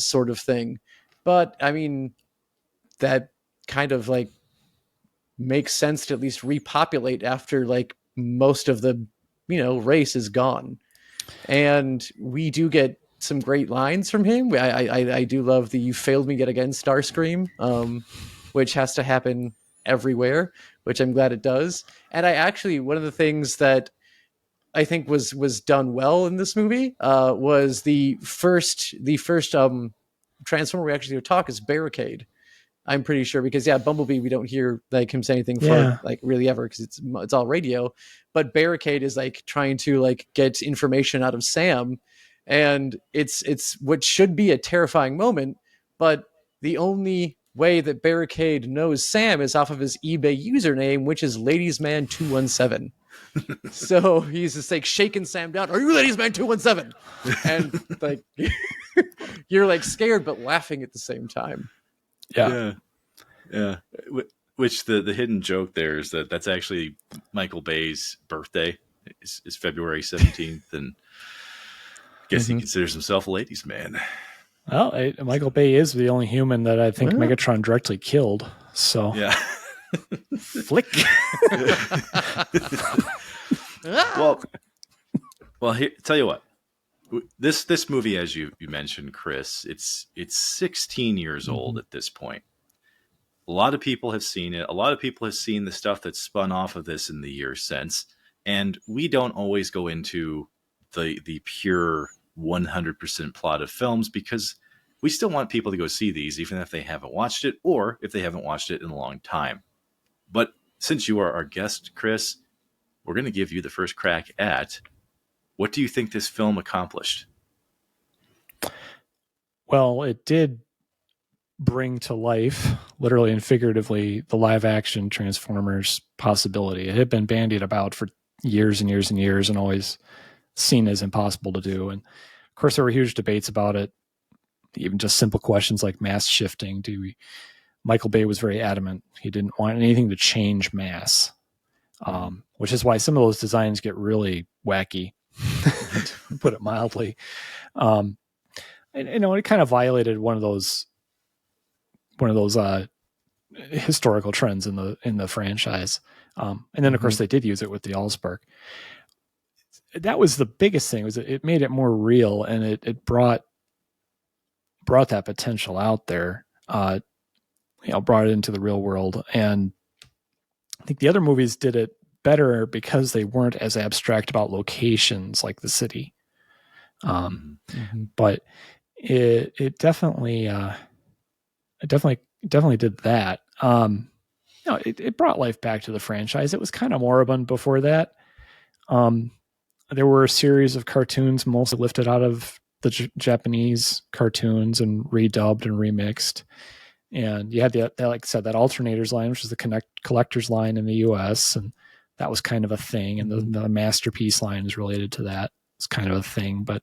sort of thing. But I mean, that kind of makes sense to at least repopulate after most of the race is gone. And we do get some great lines from him. I do love the "You failed me yet again" Starscream, which has to happen everywhere, which I'm glad it does. And one of the things that I think was done well in this movie was the first Transformer we actually talk is Barricade. I'm pretty sure because Bumblebee, we don't hear him say anything for really ever because it's all radio. But Barricade is trying to get information out of Sam, and it's what should be a terrifying moment. But the only way that Barricade knows Sam is off of his eBay username, which is Ladiesman217. So he's just shaking Sam down. Are you Ladiesman217? And you're scared but laughing at the same time. Yeah. Which the hidden joke there is that's actually Michael Bay's birthday is February 17th, and I guess he considers himself a ladies' man. Well, Michael Bay is the only human that I think Megatron directly killed. So yeah. Flick. well, here, tell you what. This movie, as you mentioned, Chris, it's 16 years old at this point. A lot of people have seen it. A lot of people have seen the stuff that's spun off of this in the years since. And we don't always go into the pure 100% plot of films because we still want people to go see these, even if they haven't watched it or if they haven't watched it in a long time. But since you are our guest, Chris, we're going to give you the first crack at what do you think this film accomplished? Well, it did bring to life, literally and figuratively, the live action Transformers possibility. It had been bandied about for years and years and years and always seen as impossible to do. And of course, there were huge debates about it, even just simple questions like mass shifting. Michael Bay was very adamant. He didn't want anything to change mass, which is why some of those designs get really wacky, to put it mildly. And, it kind of violated one of those historical trends in the franchise. And then of course they did use it with the Allspark. That was the biggest thing, was it made it more real, and it brought that potential out there, brought it into the real world. And I think the other movies did it better because they weren't as abstract about locations like the city. But it definitely did that. It brought life back to the franchise. It was kind of moribund before that. There were a series of cartoons mostly lifted out of the Japanese cartoons and redubbed and remixed. And you had that, like I said, that alternators line, which is the collector's line in the US. And that was kind of a thing. And the masterpiece line is related to that. It's kind of a thing, but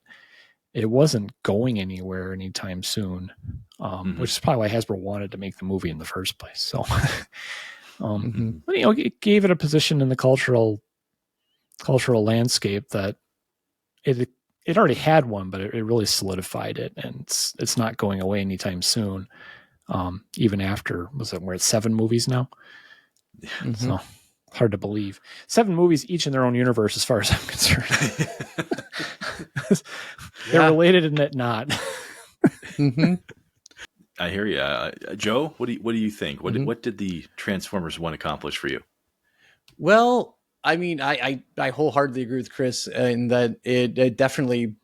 it wasn't going anywhere anytime soon, which is probably why Hasbro wanted to make the movie in the first place. So, but, it gave it a position in the cultural landscape that it already had one, but it really solidified it, and it's not going away anytime soon. Even after, we're at 7 movies now. So hard to believe. 7 movies, each in their own universe, as far as I'm concerned. They're related and that not. I hear you, Joe. What do you think? What did the Transformers 1 accomplish for you? Well, I mean, I wholeheartedly agree with Chris in that it definitely,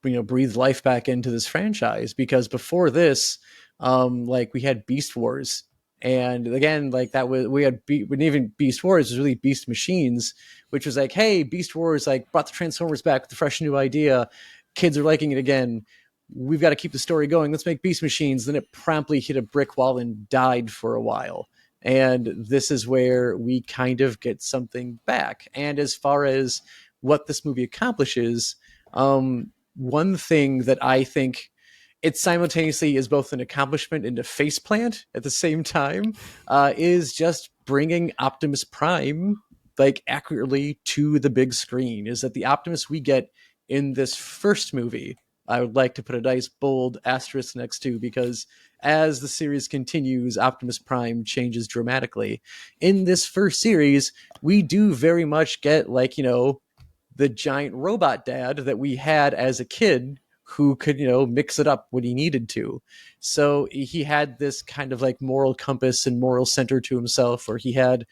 breathed life back into this franchise, because before this, we had Beast Wars, and again, when even Beast Wars was really Beast Machines, which was like, hey, Beast Wars brought the Transformers back with a fresh new idea. Kids are liking it again. We've got to keep the story going. Let's make Beast Machines. Then it promptly hit a brick wall and died for a while. And this is where we kind of get something back. And as far as what this movie accomplishes, one thing that I think it simultaneously is both an accomplishment and a faceplant at the same time, is just bringing Optimus Prime accurately to the big screen. Is that the Optimus we get in this first movie, I would like to put a nice bold asterisk next to, because as the series continues, Optimus Prime changes dramatically. In this first series, we do very much get the giant robot dad that we had as a kid, who could, mix it up when he needed to. So he had this kind of moral compass and moral center to himself, where he had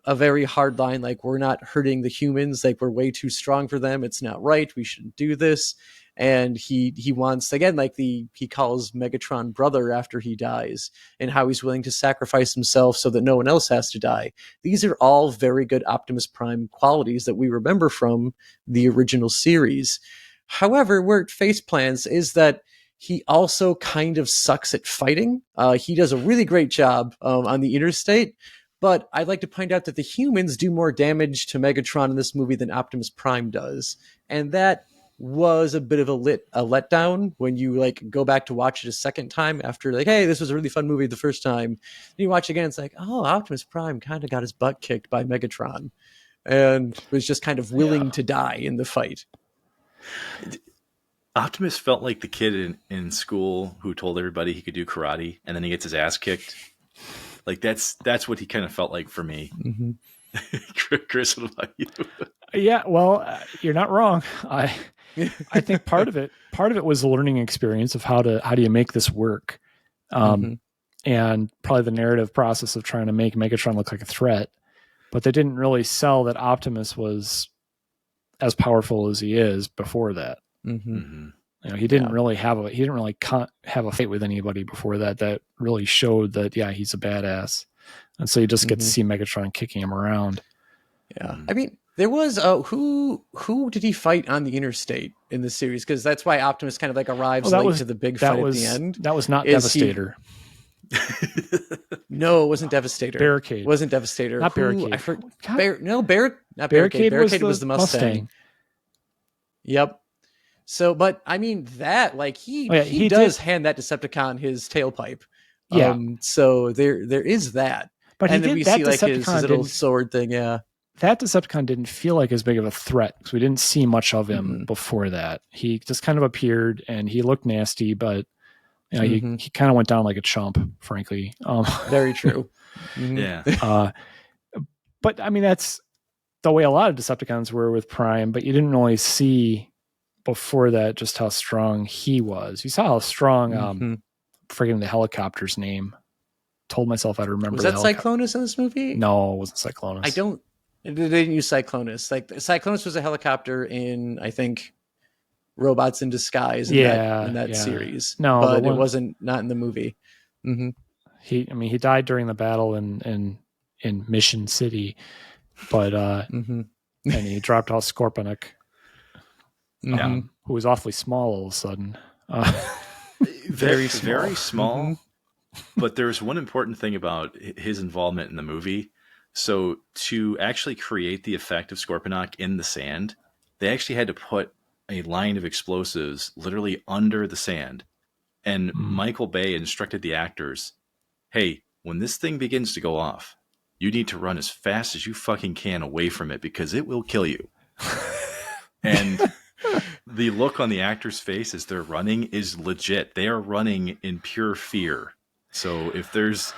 a very hard line, we're not hurting the humans, we're way too strong for them. It's not right. We shouldn't do this. And he wants, again, he calls Megatron brother after he dies, and how he's willing to sacrifice himself so that no one else has to die. These are all very good Optimus Prime qualities that we remember from the original series. However, where it faceplants is that he also kind of sucks at fighting. He does a really great job on the interstate, but I'd like to point out that the humans do more damage to Megatron in this movie than Optimus Prime does. And that was a bit of a letdown when you go back to watch it a second time after hey, this was a really fun movie the first time. And you watch it again, it's oh, Optimus Prime kind of got his butt kicked by Megatron and was just kind of willing to die in the fight. Optimus felt like the kid in school who told everybody he could do karate, and then he gets his ass kicked. Like that's what he kind of felt like for me. Mm-hmm. Chris, what about you? Yeah, well, you're not wrong. I think part of it was a learning experience of how do you make this work, and probably the narrative process of trying to make Megatron look like a threat. But they didn't really sell that Optimus was as powerful as he is before that. Mm-hmm. Mm-hmm. You know, he didn't really have a fight with anybody before that. That really showed that he's a badass, and so you just get to see Megatron kicking him around. Yeah, I mean, there was who did he fight on the interstate in the series? Because that's why Optimus kind of like arrives late to the big fight at the end. That was not Devastator. No, it wasn't Devastator. Barricade. It wasn't Devastator. Not Barricade. Not Barricade. Barricade was the Mustang. Yep. So, but I mean that, like he does hand that Decepticon his tailpipe. Yeah. So there is that. But and then we see like his little sword thing. Yeah. That Decepticon didn't feel like as big of a threat because we didn't see much of him before that. He just kind of appeared and he looked nasty, but he kind of went down like a chump, frankly. Very true. Yeah. But I mean, that's the way a lot of Decepticons were with Prime, but you didn't really see before that just how strong he was. You saw how strong, forgetting the helicopter's name. Told myself I'd remember. Was that Cyclonus in this movie? No, it wasn't Cyclonus. They didn't use Cyclonus. Like Cyclonus was a helicopter in, I think, Robots in Disguise in that series. No, but it wasn't not in the movie. Mm-hmm. He died during the battle in Mission City, but and he dropped off Scorponok, who was awfully small all of a sudden. Very small. But there's one important thing about his involvement in the movie. So to actually create the effect of Scorponok in the sand, they actually had to put a line of explosives literally under the sand. And Michael Bay instructed the actors, hey, when this thing begins to go off, you need to run as fast as you fucking can away from it because it will kill you. And the look on the actor's face as they're running is legit. They are running in pure fear. So if there's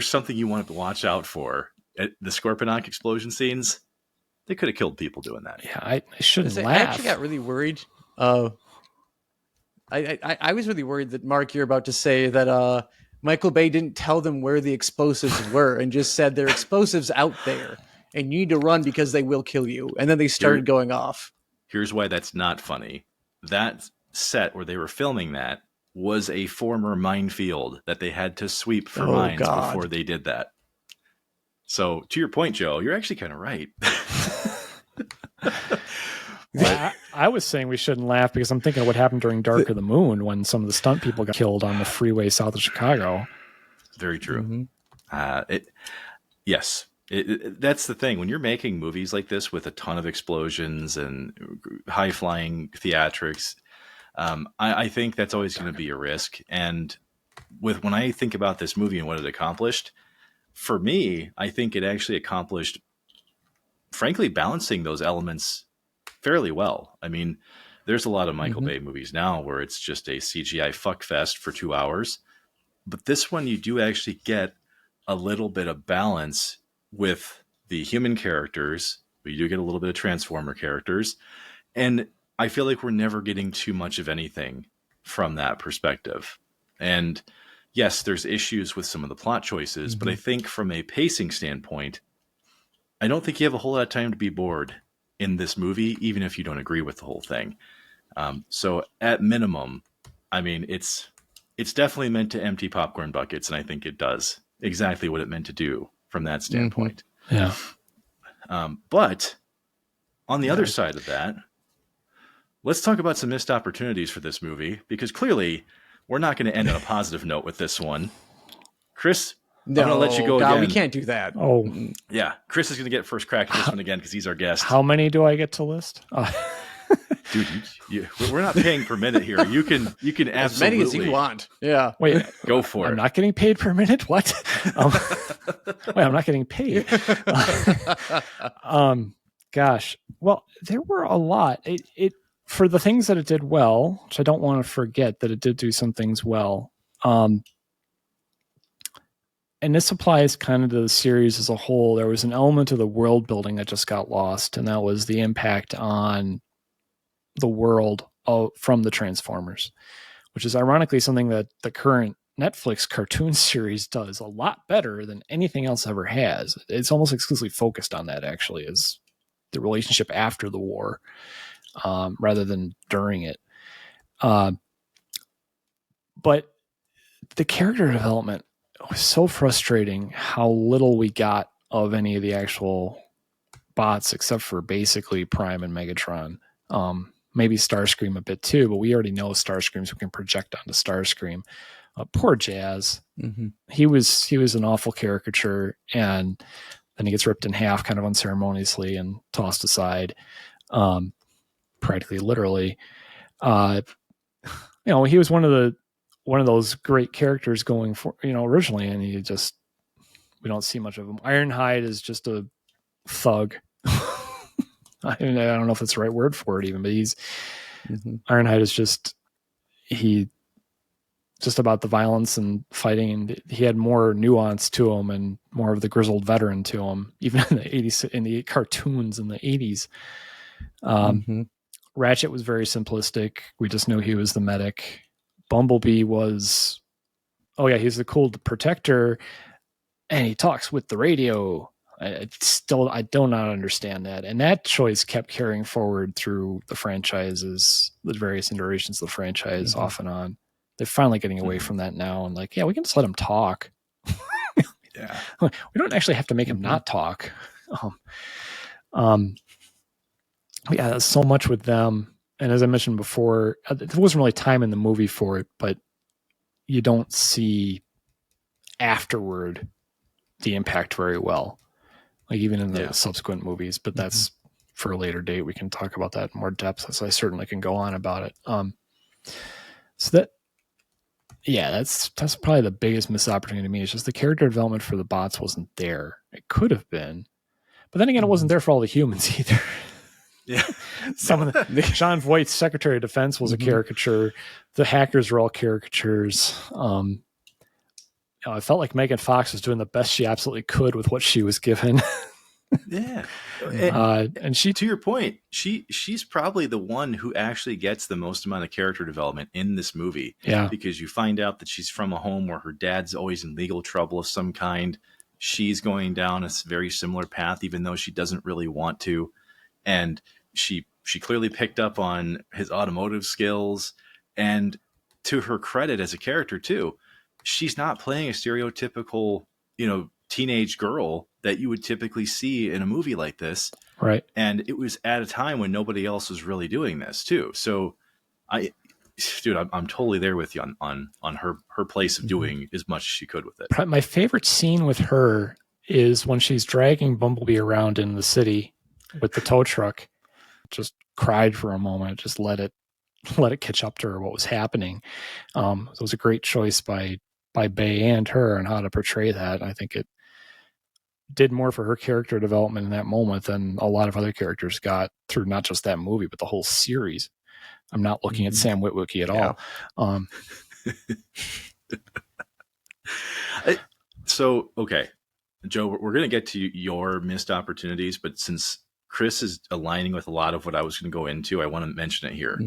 something you want to watch out for, the Scorponok explosion scenes, they could have killed people doing that. Yeah, I shouldn't laugh. I actually got really worried. I was really worried that, Mark, you're about to say that Michael Bay didn't tell them where the explosives were and just said there are explosives out there and you need to run because they will kill you. And then they started going off. Here's why that's not funny. That set where they were filming that was a former minefield that they had to sweep for mines before they did that. So to your point, Joe, you're actually kind of right. I was saying we shouldn't laugh because I'm thinking of what happened during Dark of the Moon when some of the stunt people got killed on the freeway south of Chicago. Very true. Yes. That's the thing. When you're making movies like this with a ton of explosions and high-flying theatrics, I think that's always going to be a risk. And when I think about this movie and what it accomplished, for me, I think it actually accomplished, frankly, balancing those elements fairly well. I mean, there's a lot of Michael Bay movies now where it's just a CGI fuckfest for 2 hours. But this one, you do actually get a little bit of balance with the human characters. But you do get a little bit of Transformer characters. And I feel like we're never getting too much of anything from that perspective. And yes, there's issues with some of the plot choices, but I think from a pacing standpoint, I don't think you have a whole lot of time to be bored in this movie, even if you don't agree with the whole thing. So at minimum, I mean, it's definitely meant to empty popcorn buckets, and I think it does exactly what it meant to do from that standpoint. Yeah. But on the other side of that, let's talk about some missed opportunities for this movie, because clearly we're not going to end on a positive note with this one. Chris, I'm going to let you go again. We can't do that. Oh, yeah. Chris is going to get first crack at this one again because he's our guest. How many do I get to list? Dude, we're not paying per minute here. You can absolutely as many as you want. Yeah. Wait, go for it. I'm not getting paid per minute. What? Wait, I'm not getting paid. Gosh. Well, there were a lot. It for the things that it did well, which I don't want to forget that it did do some things well. And this applies kind of to the series as a whole. There was an element of the world building that just got lost, and that was the impact on the world from the Transformers, which is ironically something that the current Netflix cartoon series does a lot better than anything else ever has. It's almost exclusively focused on that, actually, is the relationship after the war, rather than during it. But the character development was so frustrating how little we got of any of the actual bots, except for basically Prime and Megatron. Maybe Starscream a bit too, but we already know Starscream, so we can project onto Starscream. Poor Jazz. Mm-hmm. He was an awful caricature, and then he gets ripped in half kind of unceremoniously and tossed aside, practically literally. He was one of those great characters going for, originally, and we don't see much of him. Ironhide is just a thug. I don't know if that's the right word for it even, but Ironhide is just about the violence and fighting, and he had more nuance to him and more of the grizzled veteran to him, even in the 80s, in the cartoons in the 80s. Ratchet was very simplistic. We just knew he was the medic. Bumblebee was, he's the cool protector, and he talks with the radio. I do not understand that. And that choice kept carrying forward through the franchises, the various iterations of the franchise off and on. They're finally getting away from that now. And we can just let him talk. Yeah. We don't actually have to make him not talk. There's so much with them. And as I mentioned before, there wasn't really time in the movie for it, but you don't see afterward the impact very well. Even in the subsequent movies, but that's for a later date. We can talk about that in more depth, as I certainly can go on about it. That's probably the biggest missed opportunity to me. It's just the character development for the bots wasn't there. It could have been, but then again, it wasn't there for all the humans either. Yeah. Some of the John Voight's Secretary of Defense was a caricature. The hackers were all caricatures. I felt like Megan Fox was doing the best she absolutely could with what she was given. Yeah. And she, to your point, she's probably the one who actually gets the most amount of character development in this movie. Yeah. Because you find out that she's from a home where her dad's always in legal trouble of some kind. She's going down a very similar path, even though she doesn't really want to. And she clearly picked up on his automotive skills. And to her credit as a character too, she's not playing a stereotypical, teenage girl that you would typically see in a movie like this. Right. And it was at a time when nobody else was really doing this too. So I'm totally there with you on her place of doing as much as she could with it. My favorite scene with her is when she's dragging Bumblebee around in the city with the tow truck. Just cried for a moment, just let it catch up to her what was happening. It was a great choice by Bay and her on how to portray that. I think it did more for her character development in that moment than a lot of other characters got through not just that movie, but the whole series. I'm not looking at Sam Witwicky at all. So, okay, Joe, we're going to get to your missed opportunities, but since Chris is aligning with a lot of what I was going to go into, I want to mention it here.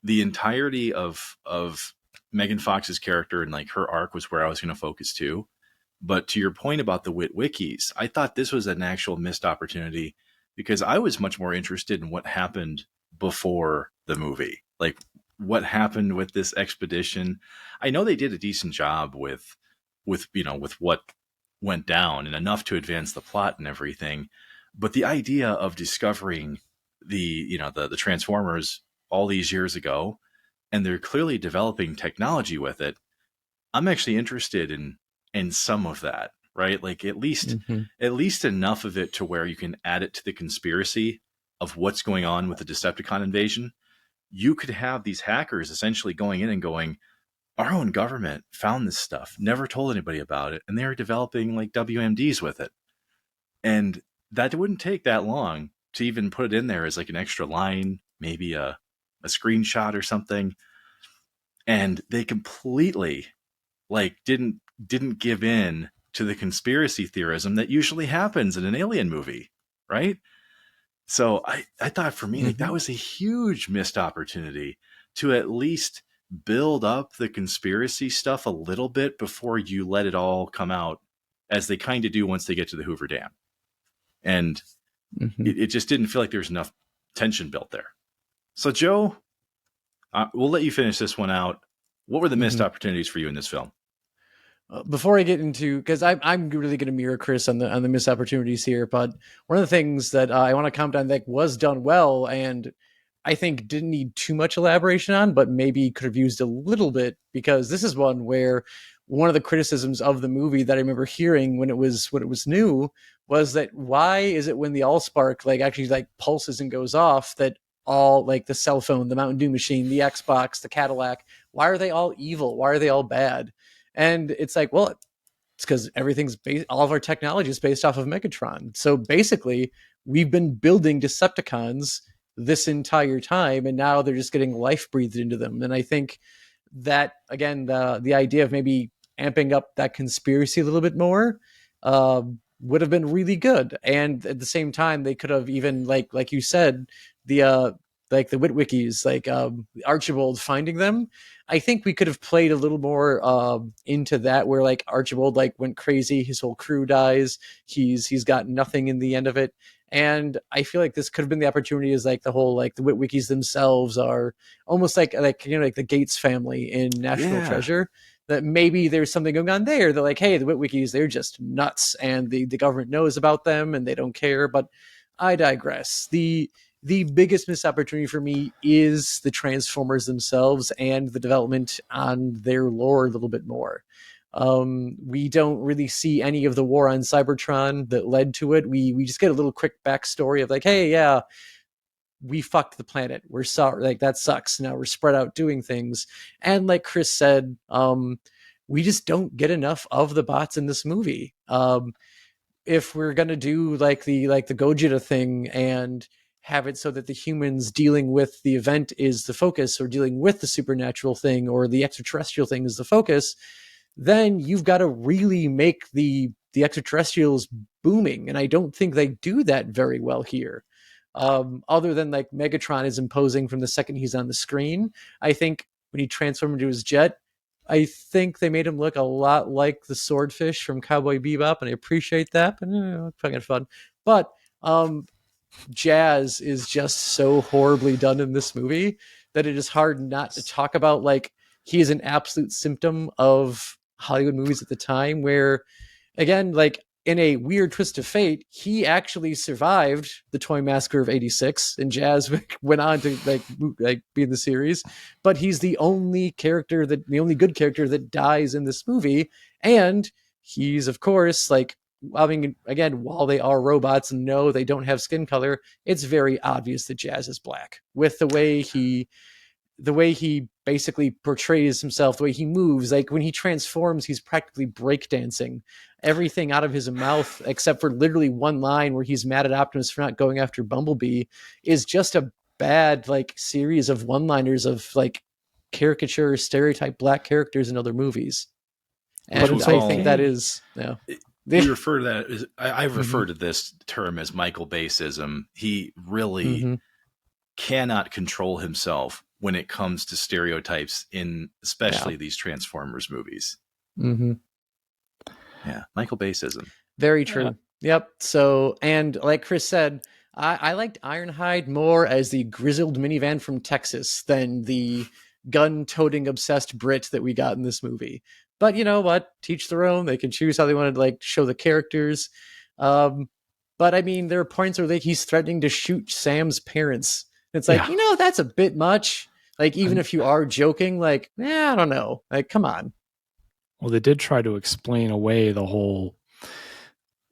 The entirety of Megan Fox's character and her arc was where I was going to focus too. But to your point about the Witwickies, I thought this was an actual missed opportunity because I was much more interested in what happened before the movie. What happened with this expedition. I know they did a decent job with what went down and enough to advance the plot and everything. But the idea of discovering the Transformers all these years ago, and they're clearly developing technology with it. I'm actually interested in some of that, right? At least enough of it to where you can add it to the conspiracy of what's going on with the Decepticon invasion. You could have these hackers essentially going in and going, our own government found this stuff, never told anybody about it, and they're developing WMDs with it. And that wouldn't take that long to even put it in there as an extra line, maybe a a screenshot or something, and they completely like didn't give in to the conspiracy theorism that usually happens in an alien movie, right? So I thought for me, like, that was a huge missed opportunity to at least build up the conspiracy stuff a little bit before you let it all come out, as they kind of do once they get to the Hoover Dam. And it just didn't feel like there was enough tension built there. So Joe, we'll let you finish this one out. What were the missed opportunities for you in this film? Before I get into, because I'm really going to mirror Chris on the missed opportunities here, but one of the things that I want to comment on that was done well, and I think didn't need too much elaboration on, but maybe could have used a little bit, because this is one where one of the criticisms of the movie that I remember hearing when it was new was that why is it when the Allspark like actually like pulses and goes off, that all like the cell phone, the Mountain Dew machine, the Xbox, the Cadillac, why are they all evil? Why are they all bad? And it's like, well, it's because everything's based, all of our technology is based off of Megatron. So basically, we've been building Decepticons this entire time, and now they're just getting life breathed into them. And I think that, again, the idea of maybe amping up that conspiracy a little bit more would have been really good. And at the same time, they could have even, like you said, the Witwickies, like Archibald finding them. I think we could have played a little more into that, where like Archibald like went crazy, his whole crew dies, he's got nothing in the end of it. And I feel like this could have been the opportunity, is like the whole like the Witwickies themselves are almost like like the Gates family in National Treasure. That maybe there's something going on there. They're like, hey, the Witwickies, they're just nuts, and the government knows about them and they don't care. But I digress. The biggest missed opportunity for me is the Transformers themselves and the development on their lore a little bit more. We don't really see any of the war on Cybertron that led to it. We just get a little quick backstory of like, hey, yeah, we fucked the planet. We're sorry. Like, that sucks. Now we're spread out doing things. And like Chris said, we just don't get enough of the bots in this movie. If we're going to do like the Gogeta thing and have it so that the humans dealing with the event is the focus, or dealing with the supernatural thing or the extraterrestrial thing is the focus, then you've got to really make the extraterrestrials booming. And I don't think they do that very well here. Other than like Megatron is imposing from the second he's on the screen. I think when he transformed into his jet, I think they made him look a lot like the swordfish from Cowboy Bebop, and I appreciate that, but it's fucking fun. But Jazz is just so horribly done in this movie that it is hard not to talk about. Like, he is an absolute symptom of Hollywood movies at the time, where, again, like in a weird twist of fate, he actually survived the Toy Massacre of '86, and Jazz went on to like be in the series. But he's the only good character that dies in this movie, and he's, of course, like, I mean, again, while they are robots and no, they don't have skin color, it's very obvious that Jazz is black, with the way he basically portrays himself, the way he moves. Like, when he transforms, he's practically breakdancing. Everything out of his mouth, except for literally one line where he's mad at Optimus for not going after Bumblebee, is just a bad like series of one-liners of like caricature, stereotype black characters in other movies. And I think that is, we refer to that. I refer to this term as Michael Bayism. He really cannot control himself when it comes to stereotypes in especially these Transformers movies. Yeah, Michael Bayism. Very true. Yep. So, and like Chris said, I liked Ironhide more as the grizzled minivan from Texas than the gun-toting obsessed Brit that we got in this movie. But you know what? Teach their own. They can choose how they want to like show the characters. But I mean, there are points where like he's threatening to shoot Sam's parents. It's like, that's a bit much. Like, even if you are joking, like, I don't know. Like, come on. Well, they did try to explain away the whole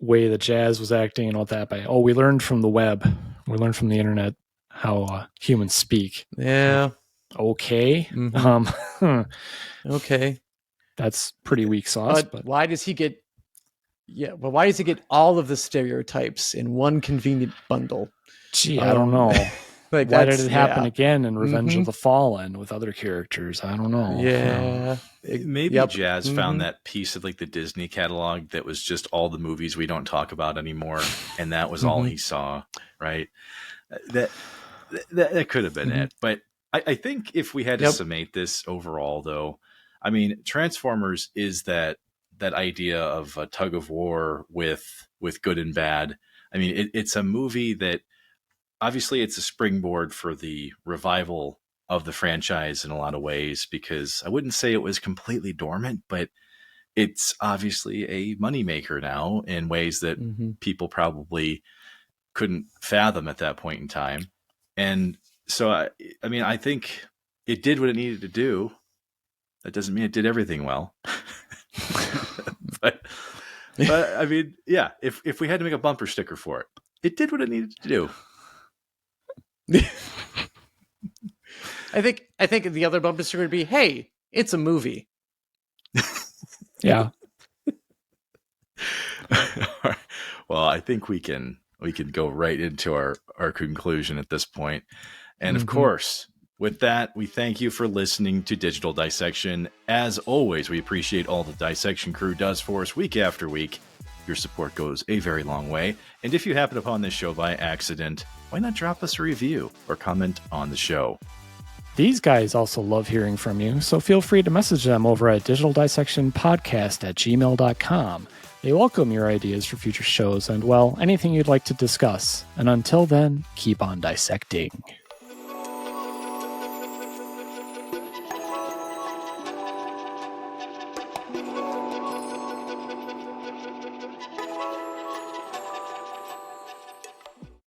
way that Jazz was acting and all that by, we learned from the web. We learned from the internet how humans speak. Yeah. Okay. Okay. That's pretty weak sauce. But why does he get... Yeah, but why does he get all of the stereotypes in one convenient bundle? Gee, I don't know. Like, why did it happen again in Revenge of the Fallen with other characters? I don't know. Yeah. Maybe Jazz found that piece of like the Disney catalog that was just all the movies we don't talk about anymore, and that was all he saw, right? That could have been it. But I think if we had to summate this overall, though, I mean, Transformers is that idea of a tug of war with good and bad. I mean, it's a movie that obviously it's a springboard for the revival of the franchise in a lot of ways, because I wouldn't say it was completely dormant, but it's obviously a moneymaker now in ways that people probably couldn't fathom at that point in time. And so, I mean, I think it did what it needed to do. That doesn't mean it did everything well. but I mean, yeah, if we had to make a bumper sticker for it, it did what it needed to do. I think the other bumper sticker would be, hey, it's a movie. Yeah. Well, I think we can go right into our conclusion at this point. And of course, with that, we thank you for listening to Digital Dissection. As always, we appreciate all the Dissection crew does for us week after week. Your support goes a very long way. And if you happen upon this show by accident, why not drop us a review or comment on the show? These guys also love hearing from you, so feel free to message them over at digitaldissectionpodcast@gmail.com. They welcome your ideas for future shows and, well, anything you'd like to discuss. And until then, keep on dissecting.